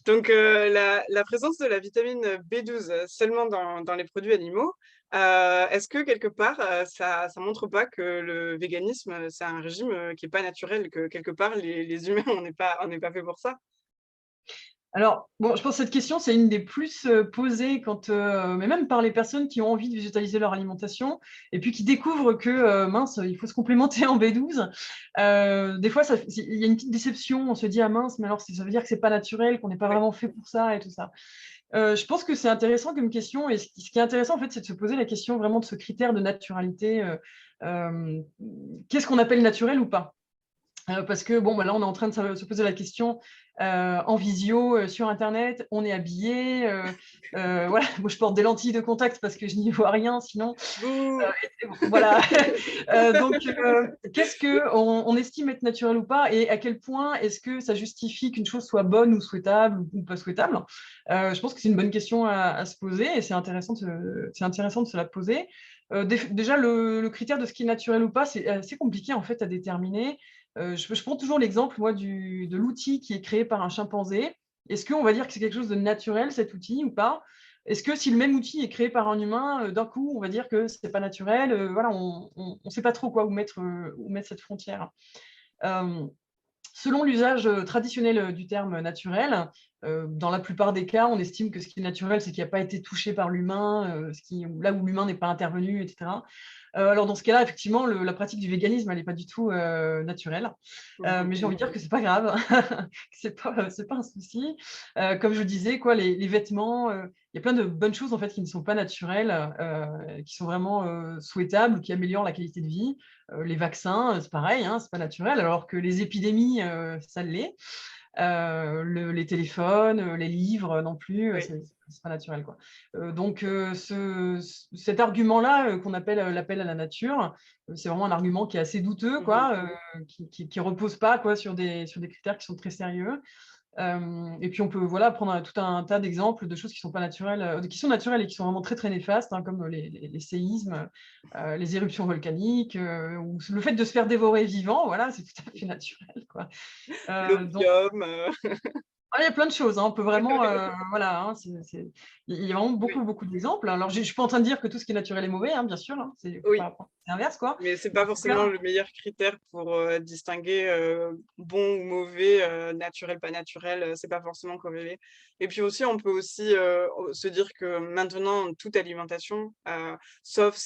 Donc, la présence de la vitamine B12, seulement dans les produits animaux, est-ce que quelque part, ça montre pas que le véganisme, c'est un régime, qui est pas naturel, que quelque part les humains on n'est pas fait pour ça? Alors, bon, je pense que cette question, c'est une des plus posées mais même par les personnes qui ont envie de végétaliser leur alimentation et puis qui découvrent que, mince, il faut se complémenter en B12. Des fois, il y a une petite déception. On se dit, ah mince, mais alors ça veut dire que c'est pas naturel, qu'on n'est pas Ouais. vraiment fait pour ça et tout ça. Je pense que c'est intéressant comme question. Et ce qui est intéressant, en fait, c'est de se poser la question vraiment de ce critère de naturalité. Qu'est-ce qu'on appelle naturel ou pas? Parce que bon, bah, là, on est en train de se poser la question en visio, sur Internet, on est habillé. Voilà, moi je porte des lentilles de contact parce que je n'y vois rien sinon. Bouh! Voilà. Donc, qu'est-ce qu'on estime être naturel ou pas et à quel point est-ce que ça justifie qu'une chose soit bonne ou souhaitable ou pas souhaitable? Je pense que c'est une bonne question à se poser et c'est intéressant de se la poser. Déjà, le critère de ce qui est naturel ou pas, c'est assez compliqué en fait à déterminer. Je prends toujours l'exemple, moi, de l'outil qui est créé par un chimpanzé. Est-ce qu'on va dire que c'est quelque chose de naturel, cet outil, ou pas? Est-ce que si le même outil est créé par un humain, d'un coup, on va dire que c'est pas naturel? Voilà, on ne sait pas trop quoi où mettre cette frontière. Euh, Selon l'usage traditionnel du terme naturel, dans la plupart des cas, on estime que ce qui est naturel, c'est qu'il n'a pas été touché par l'humain, là où l'humain n'est pas intervenu, etc. Alors dans ce cas-là, effectivement, la pratique du véganisme, elle n'est pas du tout naturelle. Mais j'ai envie de dire que c'est pas grave, c'est pas un souci. Comme je disais, quoi, les vêtements, il y a plein de bonnes choses en fait qui ne sont pas naturelles, qui sont vraiment souhaitables, qui améliorent la qualité de vie. Les vaccins, c'est pareil, hein, c'est pas naturel, alors que les épidémies, ça l'est. Les téléphones, les livres non plus, Oui. c'est pas naturel, quoi. Donc cet argument-là qu'on appelle l'appel à la nature, c'est vraiment un argument qui est assez douteux, Mmh. quoi, qui repose pas quoi sur des critères qui sont très sérieux. Et puis on peut voilà prendre tout un tas d'exemples de choses qui sont pas naturelles, qui sont naturelles et qui sont vraiment très très néfastes, hein, comme les séismes, les éruptions volcaniques, ou le fait de se faire dévorer vivant, voilà, c'est tout à fait naturel, quoi. Donc L'opium, ah, il y a plein de choses, hein. On peut vraiment, voilà, hein, il y a vraiment oui, beaucoup, beaucoup d'exemples. Alors, je suis pas en train de dire que tout ce qui est naturel est mauvais, hein, bien sûr, hein, faut oui. pas penser l'inverse, quoi. Mais c'est Mais pas en tout cas, forcément le meilleur critère pour, distinguer, bon ou mauvais, naturel, pas naturel, c'est pas forcément corrélé. Et puis aussi, on peut aussi, se dire que maintenant toute alimentation, sauf,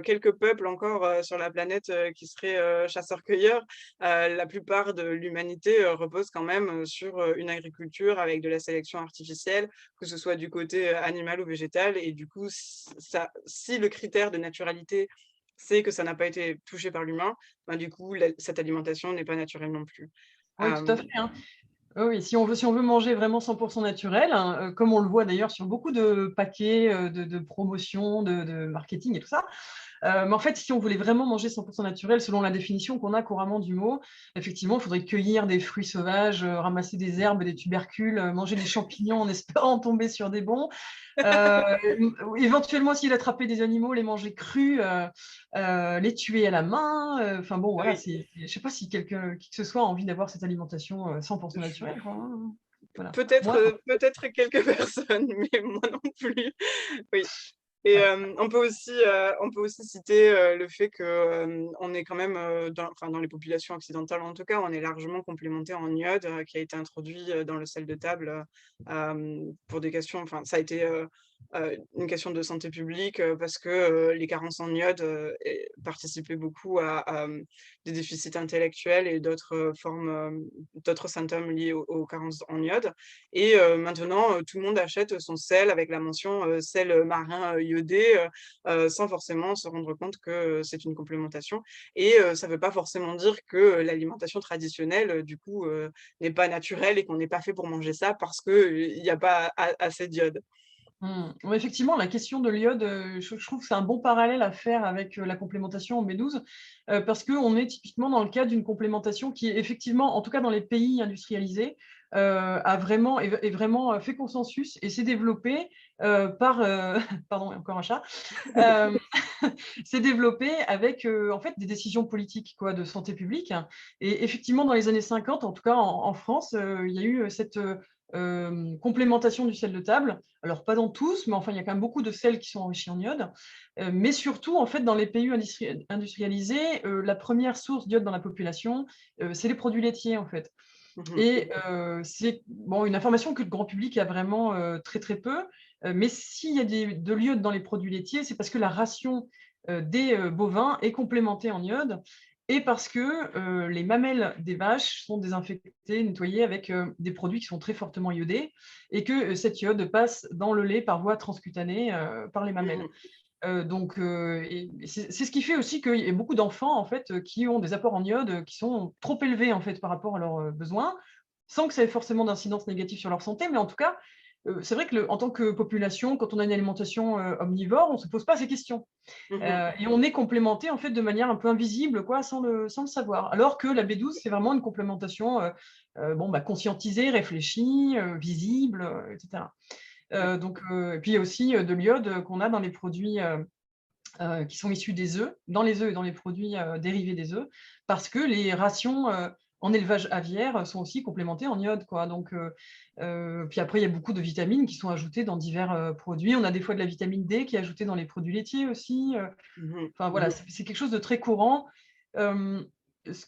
quelques peuples encore, sur la planète, qui seraient, chasseurs-cueilleurs, la plupart de l'humanité, repose quand même, sur, une agriculture avec de la sélection artificielle, que ce soit du côté, animal ou végétal. Et du coup, si le critère de naturalité, c'est que ça n'a pas été touché par l'humain, ben, du coup, cette alimentation n'est pas naturelle non plus. oui, tout à Hem, fait, hein. Oui, oui, si on veut manger vraiment 100% naturel, hein, comme on le voit d'ailleurs sur beaucoup de paquets, de promotion, de marketing et tout ça. Mais en fait, si on voulait vraiment manger 100% naturel, selon la définition qu'on a couramment du mot, effectivement, il faudrait cueillir des fruits sauvages, ramasser des herbes, des tubercules, manger des champignons en espérant tomber sur des bons. Éventuellement, essayer d'attraper des animaux, les manger crus, les tuer à la main. Enfin bon, voilà, oui, je ne sais pas si qui que ce soit a envie d'avoir cette alimentation 100% naturelle, quoi, hein. Voilà. peut-être, Moi, peut-être quelques personnes, mais moi non plus. Oui. Et ouais. on peut aussi citer, le fait que, on est quand même, dans les populations occidentales en tout cas, on est largement complémenté en iode, qui a été introduit, dans le sel de table, pour des questions, enfin ça a été, une question de santé publique, parce que, les carences en iode, participaient beaucoup à, des déficits intellectuels et d'autres symptômes liés aux carences en iode. Et maintenant, tout le monde achète son sel avec la mention, sel marin, iodé, sans forcément se rendre compte que, c'est une complémentation. Et ça ne veut pas forcément dire que, l'alimentation traditionnelle, du coup, n'est pas naturelle et qu'on n'est pas fait pour manger ça parce qu'il y a pas assez d'iode. Ouais, effectivement, la question de l'iode, je trouve que c'est un bon parallèle à faire avec la complémentation en B12, parce qu'on est typiquement dans le cadre d'une complémentation qui est effectivement, en tout cas dans les pays industrialisés, est vraiment fait consensus et s'est développé pardon, encore un chat, euh, s'est développé avec en fait des décisions politiques quoi, de santé publique. Et effectivement, dans les années 50, en tout cas en France, il y a eu cette complémentation du sel de table. Alors, pas dans tous, mais enfin, il y a quand même beaucoup de sels qui sont enrichis en iode. Mais surtout, en fait, dans les pays industrialisés, la première source d'iode dans la population, c'est les produits laitiers, en fait. Mmh. Et c'est bon, une information que le grand public a vraiment très, très peu. Mais s'il y a de l'iode dans les produits laitiers, c'est parce que la ration des bovins est complémentée en iode et parce que les mamelles des vaches sont désinfectées, nettoyées avec des produits qui sont très fortement iodés et que cet iode passe dans le lait par voie transcutanée par les mamelles. Mmh. Et c'est ce qui fait aussi qu'il y a beaucoup d'enfants, en fait, qui ont des apports en iode, qui sont trop élevés, en fait, par rapport à leurs besoins, sans que ça ait forcément d'incidence négative sur leur santé. Mais en tout cas, c'est vrai que en tant que population, quand on a une alimentation omnivore, on ne se pose pas ces questions. Mmh. Et on est complémenté, en fait, de manière un peu invisible, quoi, sans le savoir. Alors que la B12, c'est vraiment une complémentation bon, bah, conscientisée, réfléchie, visible, etc. Ouais. Et puis il y a aussi de l'iode qu'on a dans les produits qui sont issus des œufs, dans les œufs et dans les produits dérivés des œufs, parce que les rations en élevage aviaire sont aussi complémentées en iode, quoi. Donc, puis après, il y a beaucoup de vitamines qui sont ajoutées dans divers produits. On a des fois de la vitamine D qui est ajoutée dans les produits laitiers aussi. Mmh. Enfin voilà, Mmh. c'est quelque chose de très courant. Euh, ce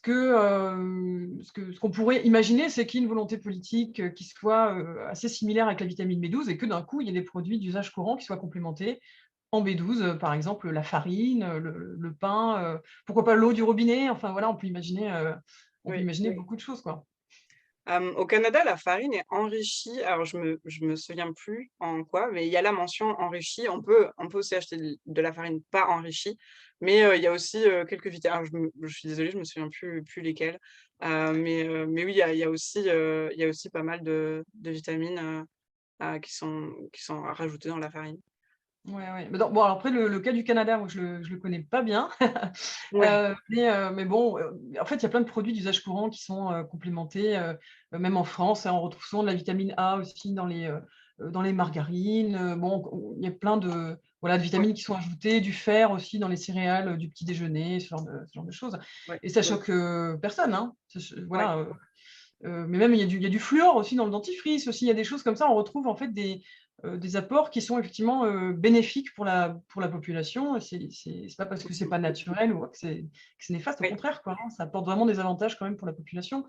qu'on pourrait imaginer, c'est qu'il y ait une volonté politique qui soit assez similaire avec la vitamine B12 et que d'un coup, il y ait des produits d'usage courant qui soient complémentés en B12, par exemple la farine, le pain, pourquoi pas l'eau du robinet, enfin voilà, on peut Oui. imaginer beaucoup de choses, quoi. Au Canada, la farine est enrichie, alors je me souviens plus en quoi, mais il y a la mention enrichie. On peut aussi acheter de la farine pas enrichie, mais il y a aussi, quelques vitamines. Alors je suis désolée, je me souviens plus lesquelles, mais oui, il y a aussi pas mal de vitamines, qui sont rajoutées dans la farine. Ouais, ouais. Mais bon, alors après le cas du Canada, moi je le connais pas bien. Ouais. Mais bon, en fait, il y a plein de produits d'usage courant qui sont complémentés, même en France, hein, on retrouve souvent de la vitamine A aussi dans les margarines, bon, il y a plein de voilà, de Ouais, vitamines qui sont ajoutées, du fer aussi dans les céréales, du petit déjeuner, ce genre de choses ouais, et ça ouais, choque personne, hein. ouais. Voilà, mais même il y a du fluor aussi dans le dentifrice aussi, il y a des choses comme ça. On retrouve en fait des apports qui sont effectivement bénéfiques pour la population. C'est pas parce que c'est Mmh. pas naturel ou que c'est néfaste, au Oui. contraire, quoi, hein, ça apporte vraiment des avantages quand même pour la population.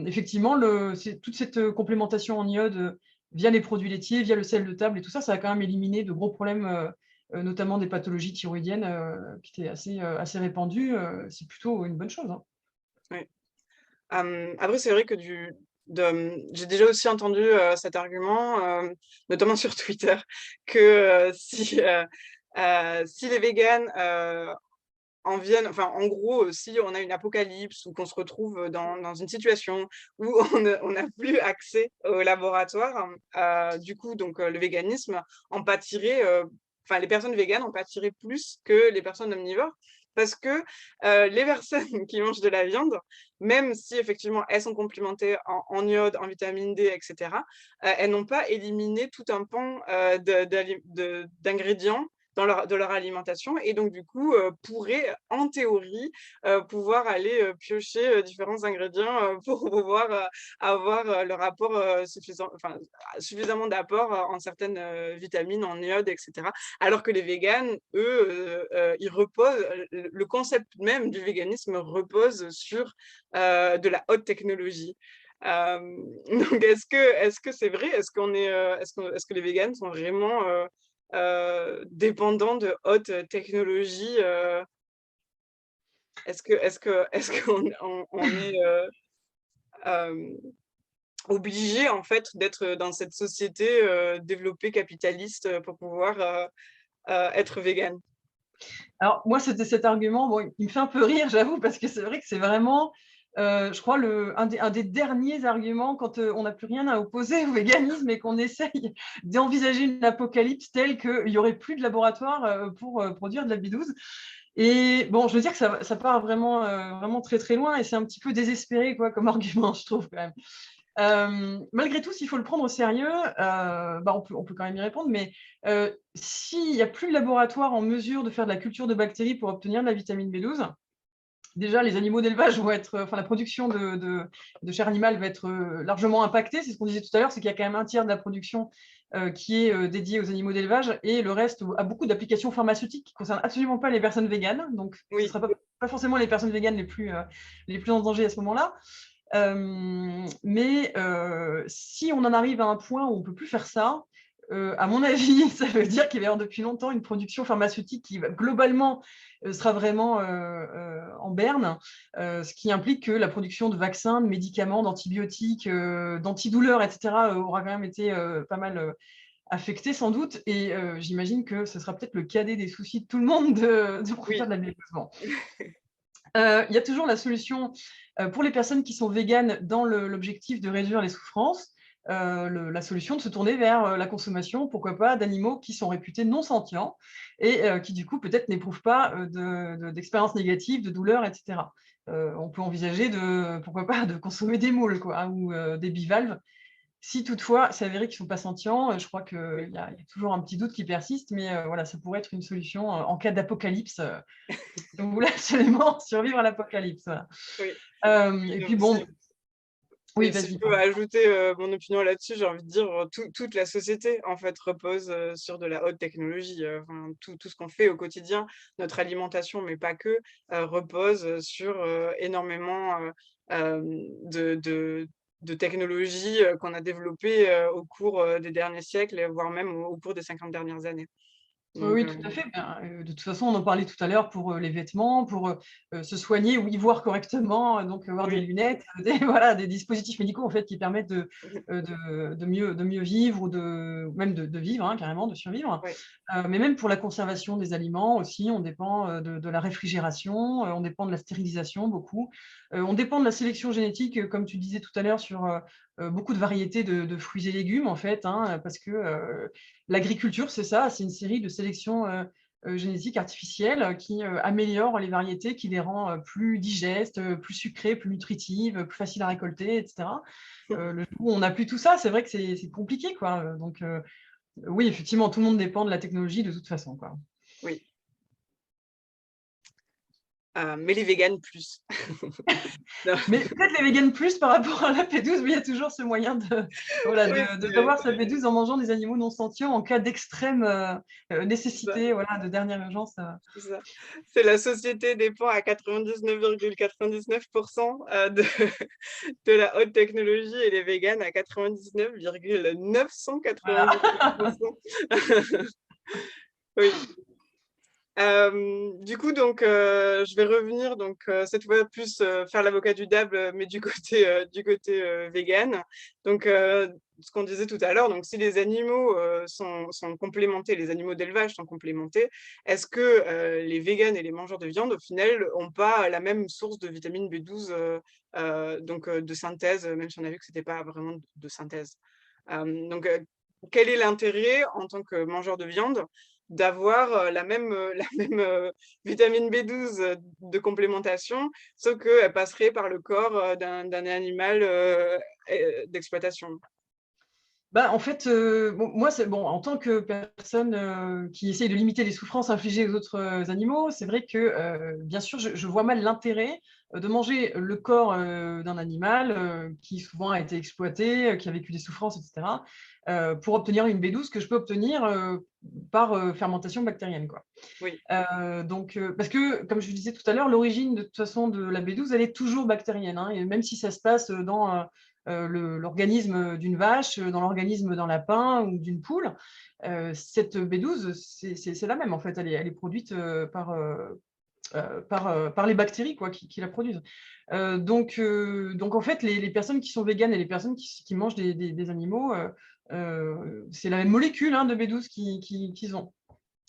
Effectivement, c'est toute cette complémentation en iode via les produits laitiers, via le sel de table et tout ça, ça a quand même éliminé de gros problèmes, notamment des pathologies thyroïdiennes qui étaient assez répandues. C'est plutôt une bonne chose, hein. Oui. Après, c'est vrai que j'ai déjà aussi entendu, cet argument, notamment sur Twitter, que, si les véganes, en viennent enfin, en gros, si on a une apocalypse ou qu'on se retrouve, dans une situation où on n'a plus accès au laboratoire, du coup, donc le véganisme en pâtirait, enfin, les personnes véganes en pâtiraient plus que les personnes omnivores. Parce que, les personnes qui mangent de la viande, même si effectivement elles sont complémentées en iode, en vitamine D et cetera, elles n'ont pas éliminé tout un pan, d'ingrédients de leur alimentation et donc du coup, pourraient en théorie, pouvoir aller, piocher, différents ingrédients, pour pouvoir, avoir, le rapport, suffisant enfin, suffisamment d'apport, en certaines, vitamines, en iode et cetera. Alors que les véganes, eux, ils reposent le concept même du véganisme repose sur, de la haute technologie. Donc est-ce que c'est vrai? Est-ce que les véganes sont vraiment, dépendants de haute technologie? Est-ce qu'on est, hem, obligé en fait d'être dans cette société, développée capitaliste, pour pouvoir, être végane? Alors moi, c'était cet argument, bon, il me fait un peu rire, j'avoue, parce que c'est vrai que c'est vraiment, je crois un des derniers arguments quand, on n'a plus rien à opposer au véganisme et qu'on essaye d'envisager une apocalypse telle qu'il y aurait plus de laboratoire, pour, produire de la B12 et bon, je veux dire que ça part vraiment, vraiment très, très loin et c'est un petit peu désespéré, quoi, comme argument, je trouve quand même. Malgré tout, s'il faut le prendre au sérieux, bah, on peut quand même y répondre, mais s'il n'y a plus de laboratoire en mesure de faire de la culture de bactéries pour obtenir de la vitamine B12, déjà les animaux d'élevage vont être, enfin la production de chair animale va être largement impactée. C'est ce qu'on disait tout à l'heure, c'est qu'il y a quand même un tiers de la production qui est dédiée aux animaux d'élevage et le reste a beaucoup d'applications pharmaceutiques qui ne concernent absolument pas les personnes véganes. Donc, ce ne Oui. sera pas forcément les personnes véganes les plus en danger à ce moment-là. Mais si on en arrive à un point où on ne peut plus faire ça, à mon avis, ça veut dire qu'il va y avoir depuis longtemps une production pharmaceutique qui, globalement, sera vraiment en berne, ce qui implique que la production de vaccins, de médicaments, d'antibiotiques, d'antidouleurs, etc., aura quand même été pas mal affectée sans doute. Et j'imagine que ce sera peut-être le cadet des soucis de tout le monde de produire Oui. de la médicament. Il y a toujours la solution pour les personnes qui sont véganes dans l'objectif de réduire les souffrances, la solution de se tourner vers la consommation, pourquoi pas, d'animaux qui sont réputés non sentients et qui, du coup, peut-être n'éprouvent pas d'expériences négatives, de douleurs, etc. On peut envisager, pourquoi pas, de consommer des moules, quoi, ou des bivalves. Si toutefois, c'est avéré qu'ils ne sont pas sentients, je crois qu'il y a toujours un petit doute qui persiste, mais voilà, ça pourrait être une solution en cas d'apocalypse. Si on voulait absolument survivre à l'apocalypse. Voilà. Oui. Et Donc, puis bon, oui, oui, si je vas-y. peux ajouter mon opinion là-dessus, j'ai envie de dire, toute la société, en fait, repose sur de la haute technologie. Enfin, tout ce qu'on fait au quotidien, notre alimentation, mais pas que, repose sur énormément de technologies qu'on a développées au cours des derniers siècles, voire même au cours des 50 dernières années. Oui, Donc, oui, tout à fait. Ben, de toute façon, on en parlait tout à l'heure pour les vêtements, pour se soigner ou y voir correctement, donc avoir des oui. lunettes, voilà, des dispositifs médicaux en fait qui permettent de mieux vivre ou même de vivre carrément, de survivre. Ouais. Mais même pour la conservation des aliments aussi, on dépend de la réfrigération, on dépend de la stérilisation beaucoup. On dépend de la sélection génétique, comme tu disais tout à l'heure, sur beaucoup de variétés de fruits et légumes en fait, parce que l'agriculture, c'est ça, c'est une série de sélections génétiques artificielles qui améliorent les variétés, qui les rend plus digestes, plus sucrées, plus nutritives, plus faciles à récolter, etc. Le jour où on n'a plus tout ça, c'est vrai que c'est compliqué, quoi. Donc, oui, effectivement, tout le monde dépend de la technologie de toute façon, quoi. Oui. Mais les véganes plus. Non. Mais peut-être les véganes plus par rapport à la P12, mais il y a toujours ce moyen voilà, Oui, de prévoir sa P12 en mangeant des animaux non sentients en cas d'extrême nécessité, voilà, de dernière urgence. c'est ça. C'est la société dépend à 99,99% de la haute technologie et les véganes à 99,999%. Oui. Du coup, donc, je vais revenir donc, cette fois plus, faire l'avocat du diable, mais du côté végan. Donc, ce qu'on disait tout à l'heure, donc si les animaux, sont complémentés, les animaux d'élevage sont complémentés, est-ce que, les véganes et les mangeurs de viande, au final, ont pas la même source de vitamine B12, donc, de synthèse, même si on a vu que c'était pas vraiment de synthèse? Donc, quel est l'intérêt en tant que mangeur de viande d'avoir, la même, vitamine B12, de complémentation, sauf qu'elle passerait par le corps, d'un animal, d'exploitation. Bah, en fait, bon, moi, c'est bon, en tant que personne qui essaye de limiter les souffrances infligées aux autres animaux, c'est vrai que, bien sûr, je vois mal l'intérêt de manger le corps d'un animal qui souvent a été exploité, qui a vécu des souffrances, etc., pour obtenir une B12 que je peux obtenir par fermentation bactérienne, quoi. Oui, Donc, parce que, comme je le disais tout à l'heure, l'origine de toute façon de la B12, elle est toujours bactérienne, et même si ça se passe dans l'organisme d'une vache, dans l'organisme d'un lapin ou d'une poule, cette B12, c'est la même en fait, elle est produite par les bactéries quoi, qui la produisent. Donc en fait, les personnes qui sont véganes et les personnes qui mangent des animaux, c'est la même molécule de B12 qu'ils ont.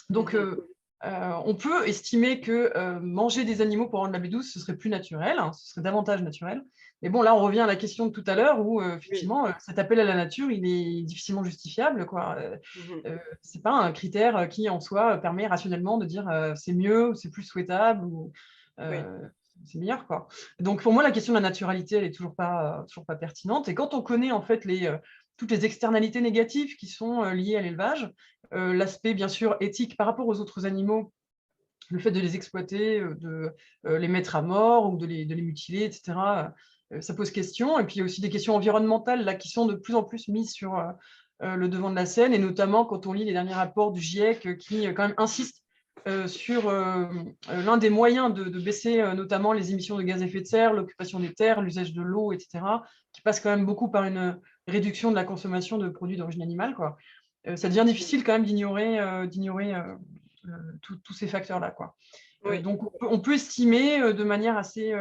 Donc, mmh. on peut estimer que manger des animaux pour rendre la B12, ce serait plus naturel, ce serait davantage naturel. Mais bon, là, on revient à la question de tout à l'heure où, Oui. effectivement, cet appel à la nature, il est difficilement justifiable, quoi. Mmh. C'est pas un critère qui, en soi, permet rationnellement de dire c'est mieux, ou c'est plus souhaitable, ou Oui, c'est meilleur, quoi. Donc, pour moi, la question de la naturalité, elle est toujours pas pertinente. Et quand on connaît, en fait, toutes les externalités négatives qui sont liées à l'élevage, l'aspect bien sûr éthique par rapport aux autres animaux, le fait de les exploiter, de les mettre à mort ou de les mutiler, etc., ça pose question. Et puis il y a aussi des questions environnementales là, qui sont de plus en plus mises sur le devant de la scène, et notamment quand on lit les derniers rapports du GIEC qui quand même insistent sur l'un des moyens de baisser notamment les émissions de gaz à effet de serre, l'occupation des terres, l'usage de l'eau, etc., qui passe quand même beaucoup par une réduction de la consommation de produits d'origine animale, quoi. Ça devient difficile quand même d'ignorer tous ces facteurs-là, quoi. Oui, Donc on peut estimer de manière assez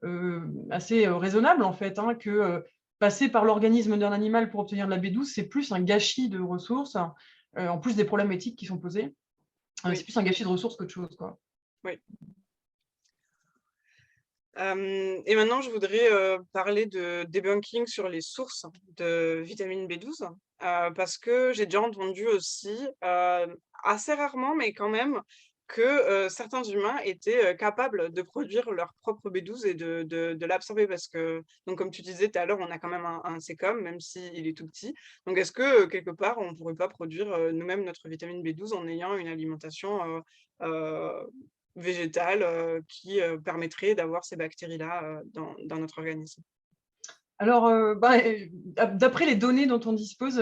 raisonnable, en fait, hein, que passer par l'organisme d'un animal pour obtenir de la B12, c'est plus un gâchis de ressources, en plus des problèmes éthiques qui sont posés. C'est oui, plus un gâchis de ressources qu'autre chose, quoi. oui. Et maintenant, je voudrais parler de debunking sur les sources de vitamine B12, parce que j'ai déjà entendu aussi, assez rarement, mais quand même, que certains humains étaient capables de produire leur propre B12 et de l'absorber. Parce que, donc, comme tu disais tout à l'heure, on a quand même un sécom, même s'il est tout petit. Donc, est-ce que quelque part, on ne pourrait pas produire nous-mêmes notre vitamine B12 en ayant une alimentation végétale qui permettrait d'avoir ces bactéries-là dans notre organisme. Alors, d'après les données dont on dispose,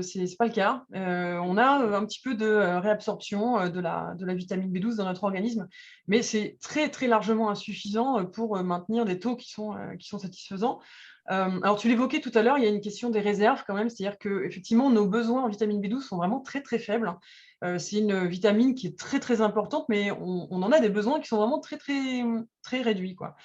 c'est pas le cas. On a un petit peu de réabsorption de la vitamine B12 dans notre organisme, mais c'est très, très largement insuffisant pour maintenir des taux qui sont satisfaisants. Alors, tu l'évoquais tout à l'heure, il y a une question des réserves quand même, c'est-à-dire qu'effectivement, nos besoins en vitamine B12 sont vraiment très, très faibles. C'est une vitamine qui est très, très importante, mais on en a des besoins qui sont vraiment très, très, très réduits, quoi.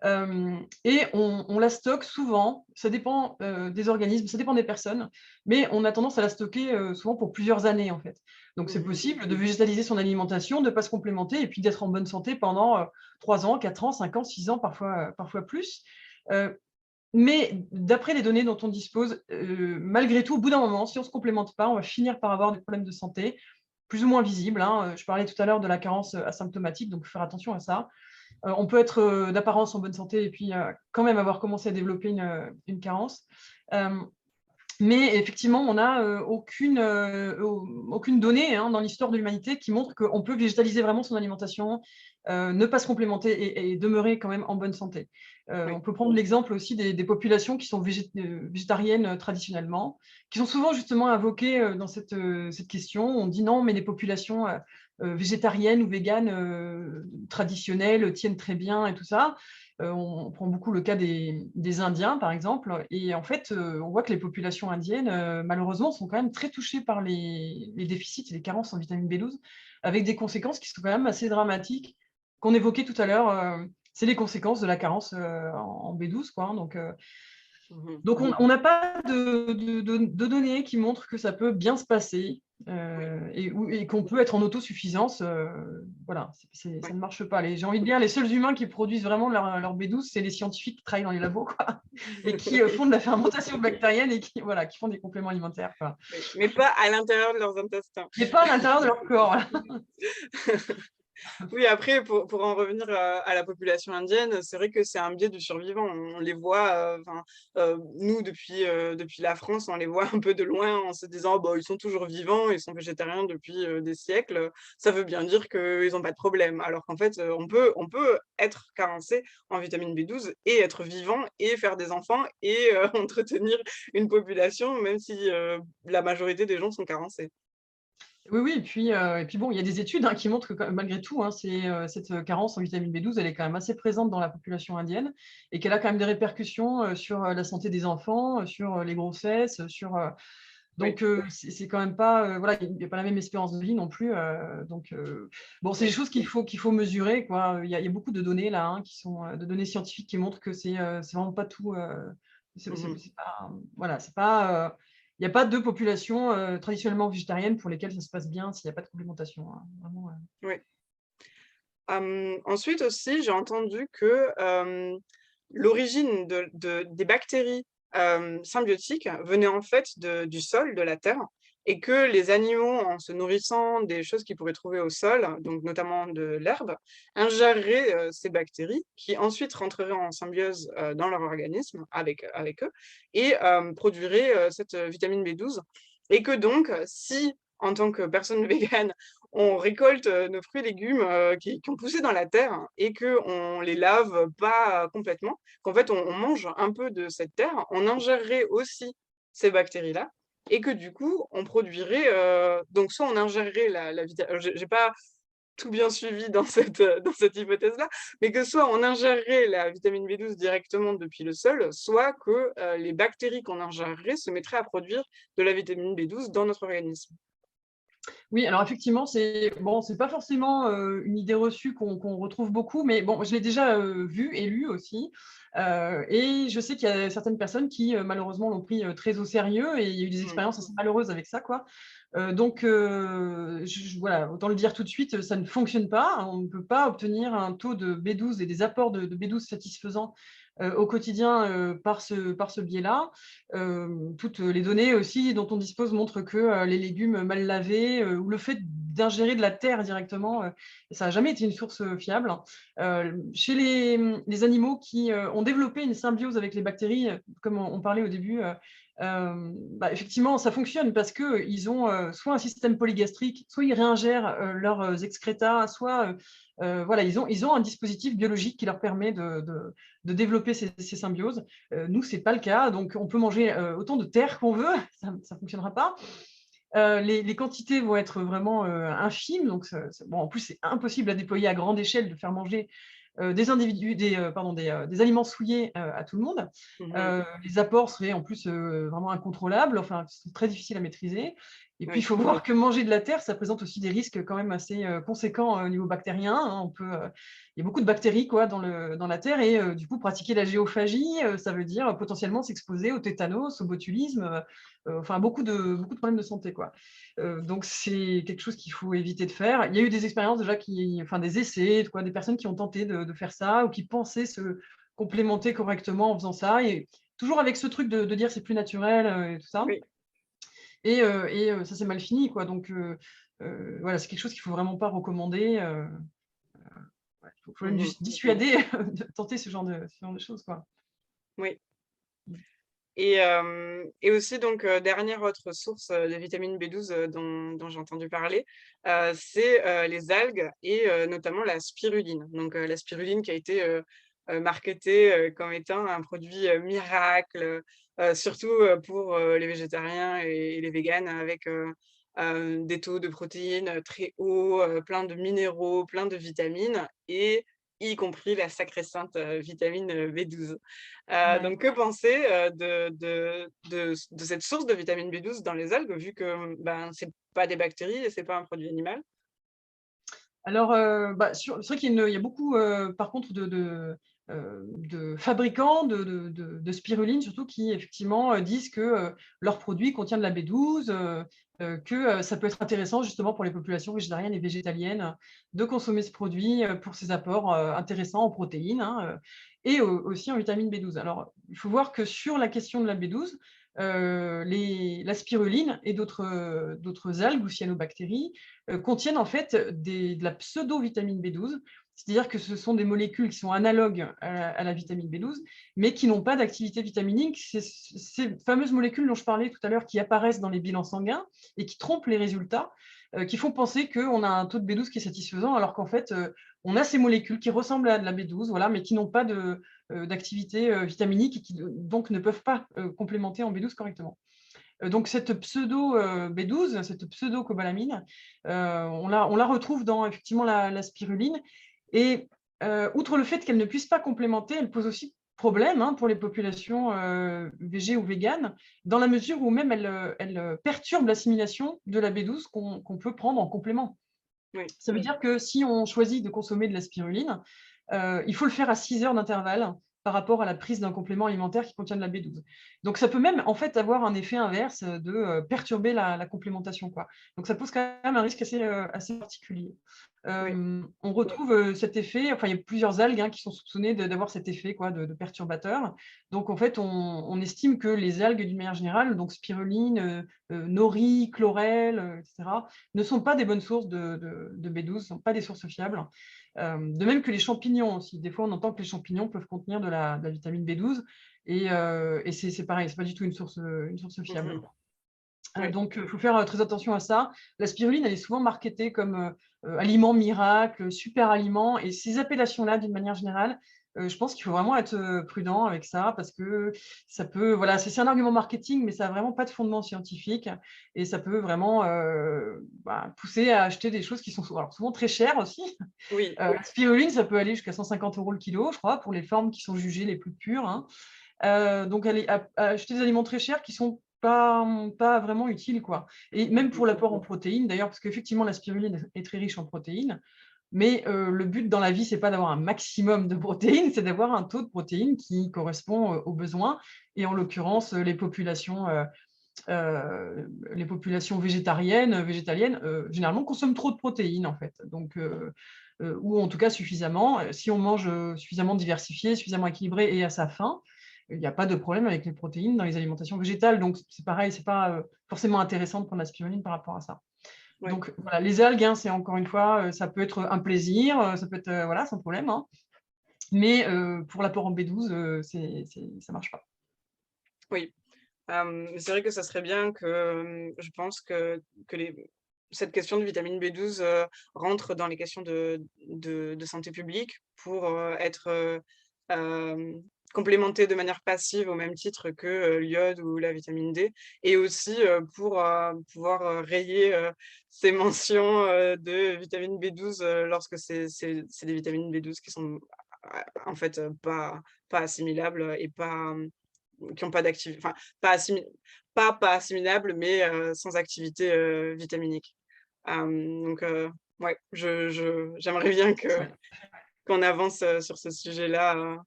Et on la stocke souvent, ça dépend des organismes, ça dépend des personnes, mais on a tendance à la stocker souvent pour plusieurs années, en fait. Donc c'est Mmh. possible de végétaliser son alimentation, de ne pas se complémenter et puis d'être en bonne santé pendant 3 ans, 4 ans, 5 ans, 6 ans, parfois plus. Euh, mais d'après les données dont on dispose, malgré tout, au bout d'un moment, si on ne se complémente pas, on va finir par avoir des problèmes de santé plus ou moins visibles, hein. Je parlais tout à l'heure de la carence asymptomatique, donc il faut faire attention à ça. On peut être d'apparence en bonne santé et puis quand même avoir commencé à développer une carence. Euh, mais effectivement, on n'a aucune donnée, hein, dans l'histoire de l'humanité qui montre qu'on peut végétaliser vraiment son alimentation, ne pas se complémenter et demeurer quand même en bonne santé. Oui. On peut prendre l'exemple aussi des populations qui sont végétariennes traditionnellement, qui sont souvent justement invoquées dans cette question. On dit non, mais les populations végétariennes ou véganes traditionnelles tiennent très bien et tout ça. On prend beaucoup le cas des Indiens, par exemple, et en fait, on voit que les populations indiennes, malheureusement, sont quand même très touchées par les déficits et les carences en vitamine B12, avec des conséquences qui sont quand même assez dramatiques, qu'on évoquait tout à l'heure. C'est les conséquences de la carence en B12, quoi, hein. Mmh. Donc, on n'a pas de données qui montrent que ça peut bien se passer Oui, et qu'on peut être en autosuffisance. Voilà, ça oui. ne marche pas. J'ai envie de dire, les seuls humains qui produisent vraiment leur B12, c'est les scientifiques qui travaillent dans les labos, quoi, et qui Oui, font de la fermentation bactérienne et qui font des compléments alimentaires, quoi. oui, mais pas à l'intérieur de leurs intestins. Mais pas à l'intérieur de leur corps. Voilà. Oui, après, pour en revenir à la population indienne, c'est vrai que c'est un biais du survivant. On les voit, enfin, nous, depuis la France, on les voit un peu de loin en se disant: «Bah, ils sont toujours vivants, ils sont végétariens depuis des siècles, ça veut bien dire qu'ils ont pas de problème». Alors qu'en fait, on peut être carencé en vitamine B12 et être vivant et faire des enfants et entretenir une population, même si la majorité des gens sont carencés. Oui, oui, et puis bon, il y a des études, hein, qui montrent que malgré tout, hein, cette carence en vitamine B12, elle est quand même assez présente dans la population indienne et qu'elle a quand même des répercussions sur la santé des enfants, sur les grossesses, Oui, donc c'est quand même pas, voilà, il n'y a pas la même espérance de vie non plus. Bon, c'est des oui. choses qu'il faut mesurer, quoi. Il y a beaucoup de données là, hein, de données scientifiques qui montrent que c'est vraiment pas tout. Mmh. C'est pas, voilà, c'est pas. Il n'y a pas de population traditionnellement végétarienne pour lesquelles ça se passe bien s'il n'y a pas de complémentation, hein, vraiment. Oui. Ensuite aussi, j'ai entendu que, l'origine des bactéries, symbiotiques venait en fait du sol, de la terre et que les animaux, en se nourrissant des choses qu'ils pourraient trouver au sol, donc notamment de l'herbe, ingéreraient, ces bactéries qui ensuite rentreraient en symbiose, dans leur organisme avec eux et produiraient, cette vitamine B12 et que donc si, en tant que personne végane, on récolte, nos fruits et légumes, qui ont poussé dans la terre hein, et qu'on les lave pas complètement, qu'en fait on mange un peu de cette terre, on ingérerait aussi ces bactéries-là et que du coup on produirait, donc soit on ingérerait la vita j'ai pas tout bien suivi dans cette hypothèse-là, mais que soit on ingérerait la vitamine B12 directement depuis le sol, soit que, les bactéries qu'on ingérerait se mettraient à produire de la vitamine B12 dans notre organisme. Oui, alors effectivement, c'est bon, c'est pas forcément, une idée reçue qu'on retrouve beaucoup, mais bon, je l'ai déjà, vu et lu aussi, et je sais qu'il y a certaines personnes qui, malheureusement l'ont pris, très au sérieux et il y a eu des Mmh. expériences assez malheureuses avec ça, quoi. Donc je voilà, autant le dire tout de suite, ça ne fonctionne pas. On ne peut pas obtenir un taux de B12 et des apports de B12 satisfaisants, au quotidien, par ce biais-là. Toutes les données aussi dont on dispose montrent que, les légumes mal lavés, ou le fait d'ingérer de la terre directement, ça n'a jamais été une source, fiable. Chez les animaux qui, ont développé une symbiose avec les bactéries, comme on parlait au début, bah, effectivement, ça fonctionne parce qu'ils ont, soit un système polygastrique, soit ils réingèrent, leurs excrétas, soit, voilà, ils ont un dispositif biologique qui leur permet de développer ces symbioses. Nous, c'est pas le cas, donc on peut manger, autant de terre qu'on veut, ça fonctionnera pas. Les quantités vont être vraiment, infimes, donc bon, en plus, c'est impossible à déployer à grande échelle de faire manger, des aliments souillés, à tout le monde. Mmh. Les apports seraient en plus, vraiment incontrôlables, enfin, c'est très difficile à maîtriser et puis il Oui. faut voir que manger de la terre, ça présente aussi des risques quand même assez, conséquents, au niveau bactérien, hein. Il y a beaucoup de bactéries, quoi, dans la terre et du coup, pratiquer la géophagie, ça veut dire potentiellement s'exposer au tétanos, au botulisme, enfin beaucoup de problèmes de santé, quoi. Donc c'est quelque chose qu'il faut éviter de faire. Il y a eu des expériences déjà enfin des essais, quoi, des personnes qui ont tenté de faire ça ou qui pensaient se complémenter correctement en faisant ça et toujours avec ce truc de dire: «C'est plus naturel», et tout ça Oui. et ça s'est mal fini, quoi. Donc voilà, c'est quelque chose qu'il faut vraiment pas recommander, ouais, faut même Mmh. dissuader de tenter ce genre de choses, quoi. Oui. Mmh. Et aussi donc, dernière autre source, de vitamine B12, dont j'ai entendu parler, c'est, les algues et notamment la spiruline. Donc, la spiruline qui a été, marketée, comme étant un produit, miracle, surtout, pour, les végétariens et les véganes avec, des taux de protéines, très hauts, plein de minéraux, plein de vitamines et y compris la sacrée sainte, vitamine, B12. Ouais. Donc que penser, de cette source de vitamine B12 dans les algues, vu que, ben, c'est pas des bactéries et c'est pas un produit animal? Alors, bah, c'est vrai il y a beaucoup, par contre de fabricants de spiruline surtout qui effectivement, disent que, leur produit contient de la B12, que, ça peut être intéressant justement pour les populations végétariennes et végétaliennes, de consommer ce produit, pour ses apports, intéressants en protéines, hein, et aussi en vitamine B12. Alors, il faut voir que sur la question de la B12, la spiruline et d'autres algues ou cyanobactéries, contiennent en fait de la pseudo-vitamine B12. C'est-à-dire que ce sont des molécules qui sont analogues à la vitamine B12, mais qui n'ont pas d'activité vitaminique. C'est ces fameuses molécules dont je parlais tout à l'heure qui apparaissent dans les bilans sanguins et qui trompent les résultats, qui font penser qu'on a un taux de B12 qui est satisfaisant, alors qu'en fait, on a ces molécules qui ressemblent à de la B12, voilà, mais qui n'ont pas d'activité vitaminique et qui donc ne peuvent pas complémenter en B12 correctement. Donc cette pseudo, B12, cette pseudo-cobalamine, on la retrouve dans effectivement la spiruline et outre le fait qu'elle ne puisse pas complémenter, elle pose aussi problème, hein, pour les populations, végé ou véganes, dans la mesure où même elle perturbe l'assimilation de la B12 qu'on peut prendre en complément. Oui. Ça veut dire que si on choisit de consommer de la spiruline, il faut le faire à 6 heures d'intervalle par rapport à la prise d'un complément alimentaire qui contient de la B12. Donc ça peut même en fait avoir un effet inverse, de, perturber la complémentation, quoi. Donc ça pose quand même un risque assez particulier. Oui. On retrouve, cet effet enfin il y a plusieurs algues, hein, qui sont soupçonnées d'avoir cet effet quoi de perturbateur. Donc en fait on estime que les algues d'une manière générale, donc spiruline, nori, chlorelle, et cetera, ne sont pas des bonnes sources de B12, ne sont pas des sources fiables. De même que les champignons aussi. Des fois, on entend que les champignons peuvent contenir de la vitamine B12 et c'est pareil, c'est pas du tout une source fiable. Mmh. Oui. Donc, il faut faire très attention à ça. La spiruline, elle est souvent marketée comme aliment miracle, super aliment, et ces appellations-là, d'une manière générale, je pense qu'il faut vraiment être prudent avec ça parce que ça peut, voilà, c'est un argument marketing, mais ça n'a vraiment pas de fondement scientifique et ça peut vraiment pousser à acheter des choses qui sont alors souvent très chères aussi. Oui, La spiruline, ça peut aller jusqu'à 150 € le kilo, je crois, pour les formes qui sont jugées les plus pures, hein. Donc acheter des aliments très chers qui sont pas vraiment utiles, quoi. Et même pour l'apport en protéines d'ailleurs, parce qu'effectivement la spiruline est très riche en protéines, mais le but dans la vie, c'est pas d'avoir un maximum de protéines, c'est d'avoir un taux de protéines qui correspond, aux besoins et en l'occurrence, les populations végétariennes, végétaliennes, généralement consomment trop de protéines en fait. Donc, ou en tout cas suffisamment. Si on mange suffisamment diversifié, suffisamment équilibré et à sa faim, il n'y a pas de problème avec les protéines dans les alimentations végétales. Donc c'est pareil, c'est pas forcément intéressant de prendre la spiruline par rapport à ça. ouais. Donc voilà, les algues, hein, c'est encore une fois, ça peut être un plaisir, ça peut être voilà, sans problème, hein. Mais pour l'apport en B12, ça marche pas. Oui. C'est vrai que ça serait bien que, je pense que cette question de vitamine B12, rentre dans les questions de santé publique pour, être, complémentée de manière passive au même titre que, l'iode ou la vitamine D et aussi, pour, pouvoir, rayer, ces mentions, de vitamine B12, lorsque c'est des vitamines B12 qui sont, en fait, pas assimilables et pas, qui ont pas enfin, pas assimi pas assimilables, mais sans activité, vitaminique. Donc ouais, j'aimerais bien Ouais. qu'on avance, sur ce sujet-là,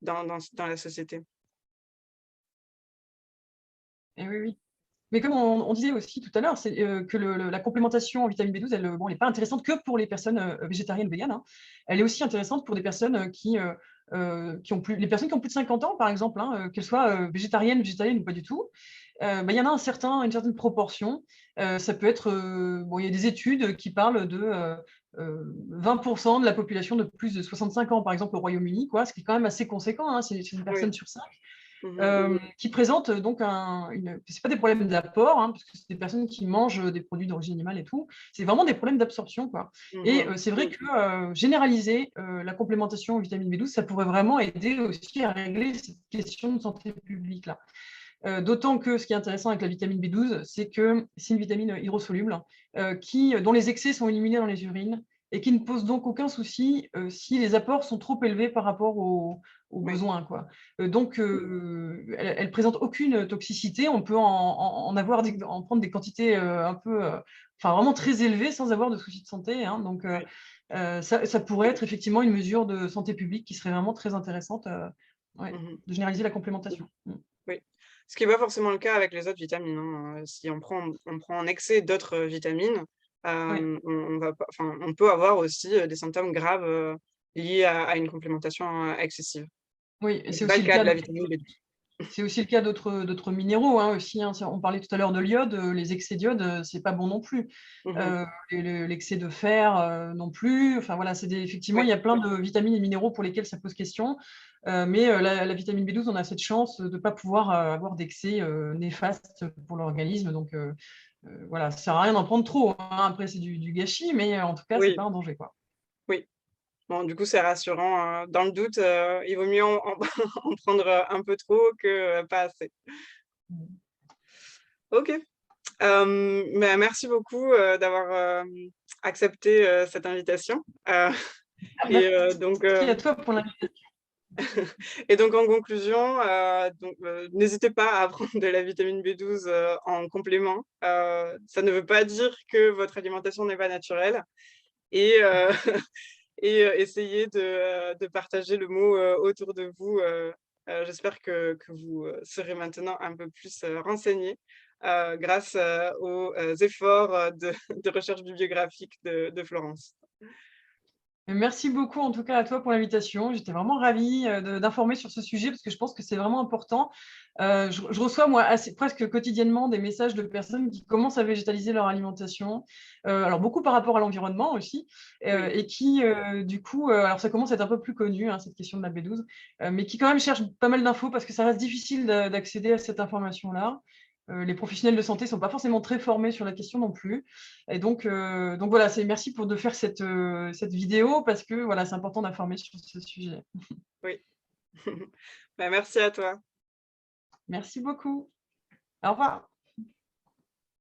dans la société. Et oui, oui. Mais comme on disait aussi tout à l'heure, c'est, que la complémentation en vitamine B12, elle, bon, elle est pas intéressante que pour les personnes, végétariennes, véganes, hein. Elle est aussi intéressante pour des personnes, qui ont plus les personnes qui ont plus de 50 ans, par exemple, hein, qu'elles soient, végétariennes, végétaliennes ou pas du tout. Il y en a une certaine proportion. Ça peut être, bon, il y a des études qui parlent de, 20 de la population de plus de 65 ans, par exemple, au Royaume-Uni, quoi, ce qui est quand même assez conséquent, hein, c'est une personne Oui. sur 5. Mmh. Qui présentent donc c'est pas des problèmes d'apport, hein, parce que c'est des personnes qui mangent des produits d'origine animale et tout. C'est vraiment des problèmes d'absorption, quoi. Et Mmh. c'est vrai que généraliser la complémentation en vitamine B12, ça pourrait vraiment aider aussi à régler cette question de santé publique là. D'autant que ce qui est intéressant avec la vitamine B12, c'est que c'est une vitamine hydrosoluble dont les excès sont éliminés dans les urines et qui ne pose donc aucun souci si les apports sont trop élevés par rapport aux Oui. besoins, quoi. Donc, elle présente aucune toxicité. On peut en prendre des quantités un peu, enfin vraiment très élevées sans avoir de soucis de santé, hein. Donc, Oui. ça pourrait être effectivement une mesure de santé publique qui serait vraiment très intéressante, ouais, Mmh. de généraliser la complémentation. Oui. Ce qui est pas forcément le cas avec les autres vitamines, hein, si on prend en excès d'autres, vitamines, Ouais. on va pas enfin, on peut avoir aussi, des symptômes graves, liés à une complémentation, excessive. Oui, et Mais c'est pas le cas de la vitamine B12. c'est aussi le cas d'autres minéraux, hein, aussi, hein. On parlait tout à l'heure de l'iode, les excès d'iode, c'est pas bon non plus. Mmh. L'excès de fer, non plus. Enfin voilà, effectivement, il Oui, y a plein de vitamines et minéraux pour lesquels ça pose question. Mais la vitamine B12, on a cette chance de ne pas pouvoir avoir d'excès néfastes pour l'organisme. Donc voilà, ça sert à rien d'en prendre trop, hein. Après, c'est du gâchis, mais en tout cas, c'est pas oui, un danger, quoi. oui. Bon, du coup, c'est rassurant, dans le doute, il vaut mieux en en prendre, un peu trop que, pas assez. Mmh. OK. Bah, merci beaucoup, d'avoir, accepté, cette invitation, Ah, et donc merci à toi pour l'invitation. et donc en conclusion, n'hésitez pas à prendre de la vitamine B12, en complément. Ça ne veut pas dire que votre alimentation n'est pas naturelle et et essayez de partager le mot, autour de vous. J'espère que vous, serez maintenant un peu plus, renseignés, grâce, aux, efforts, de recherche bibliographique de Florence. Merci beaucoup en tout cas à toi pour l'invitation. J'étais vraiment ravie d'informer sur ce sujet parce que je pense que c'est vraiment important. Je reçois moi presque quotidiennement des messages de personnes qui commencent à végétaliser leur alimentation, alors beaucoup par rapport à l'environnement aussi, Oui, et qui du coup, alors ça commence à être un peu plus connu, hein, cette question de la B12, mais qui quand même cherchent pas mal d'infos parce que ça reste difficile d'accéder à cette information-là. les professionnels de santé ne sont pas forcément très formés sur la question non plus. Et donc voilà, merci de faire cette vidéo parce que voilà, c'est important d'informer sur ce sujet. Oui. Bah, merci à toi. Merci beaucoup. Au revoir.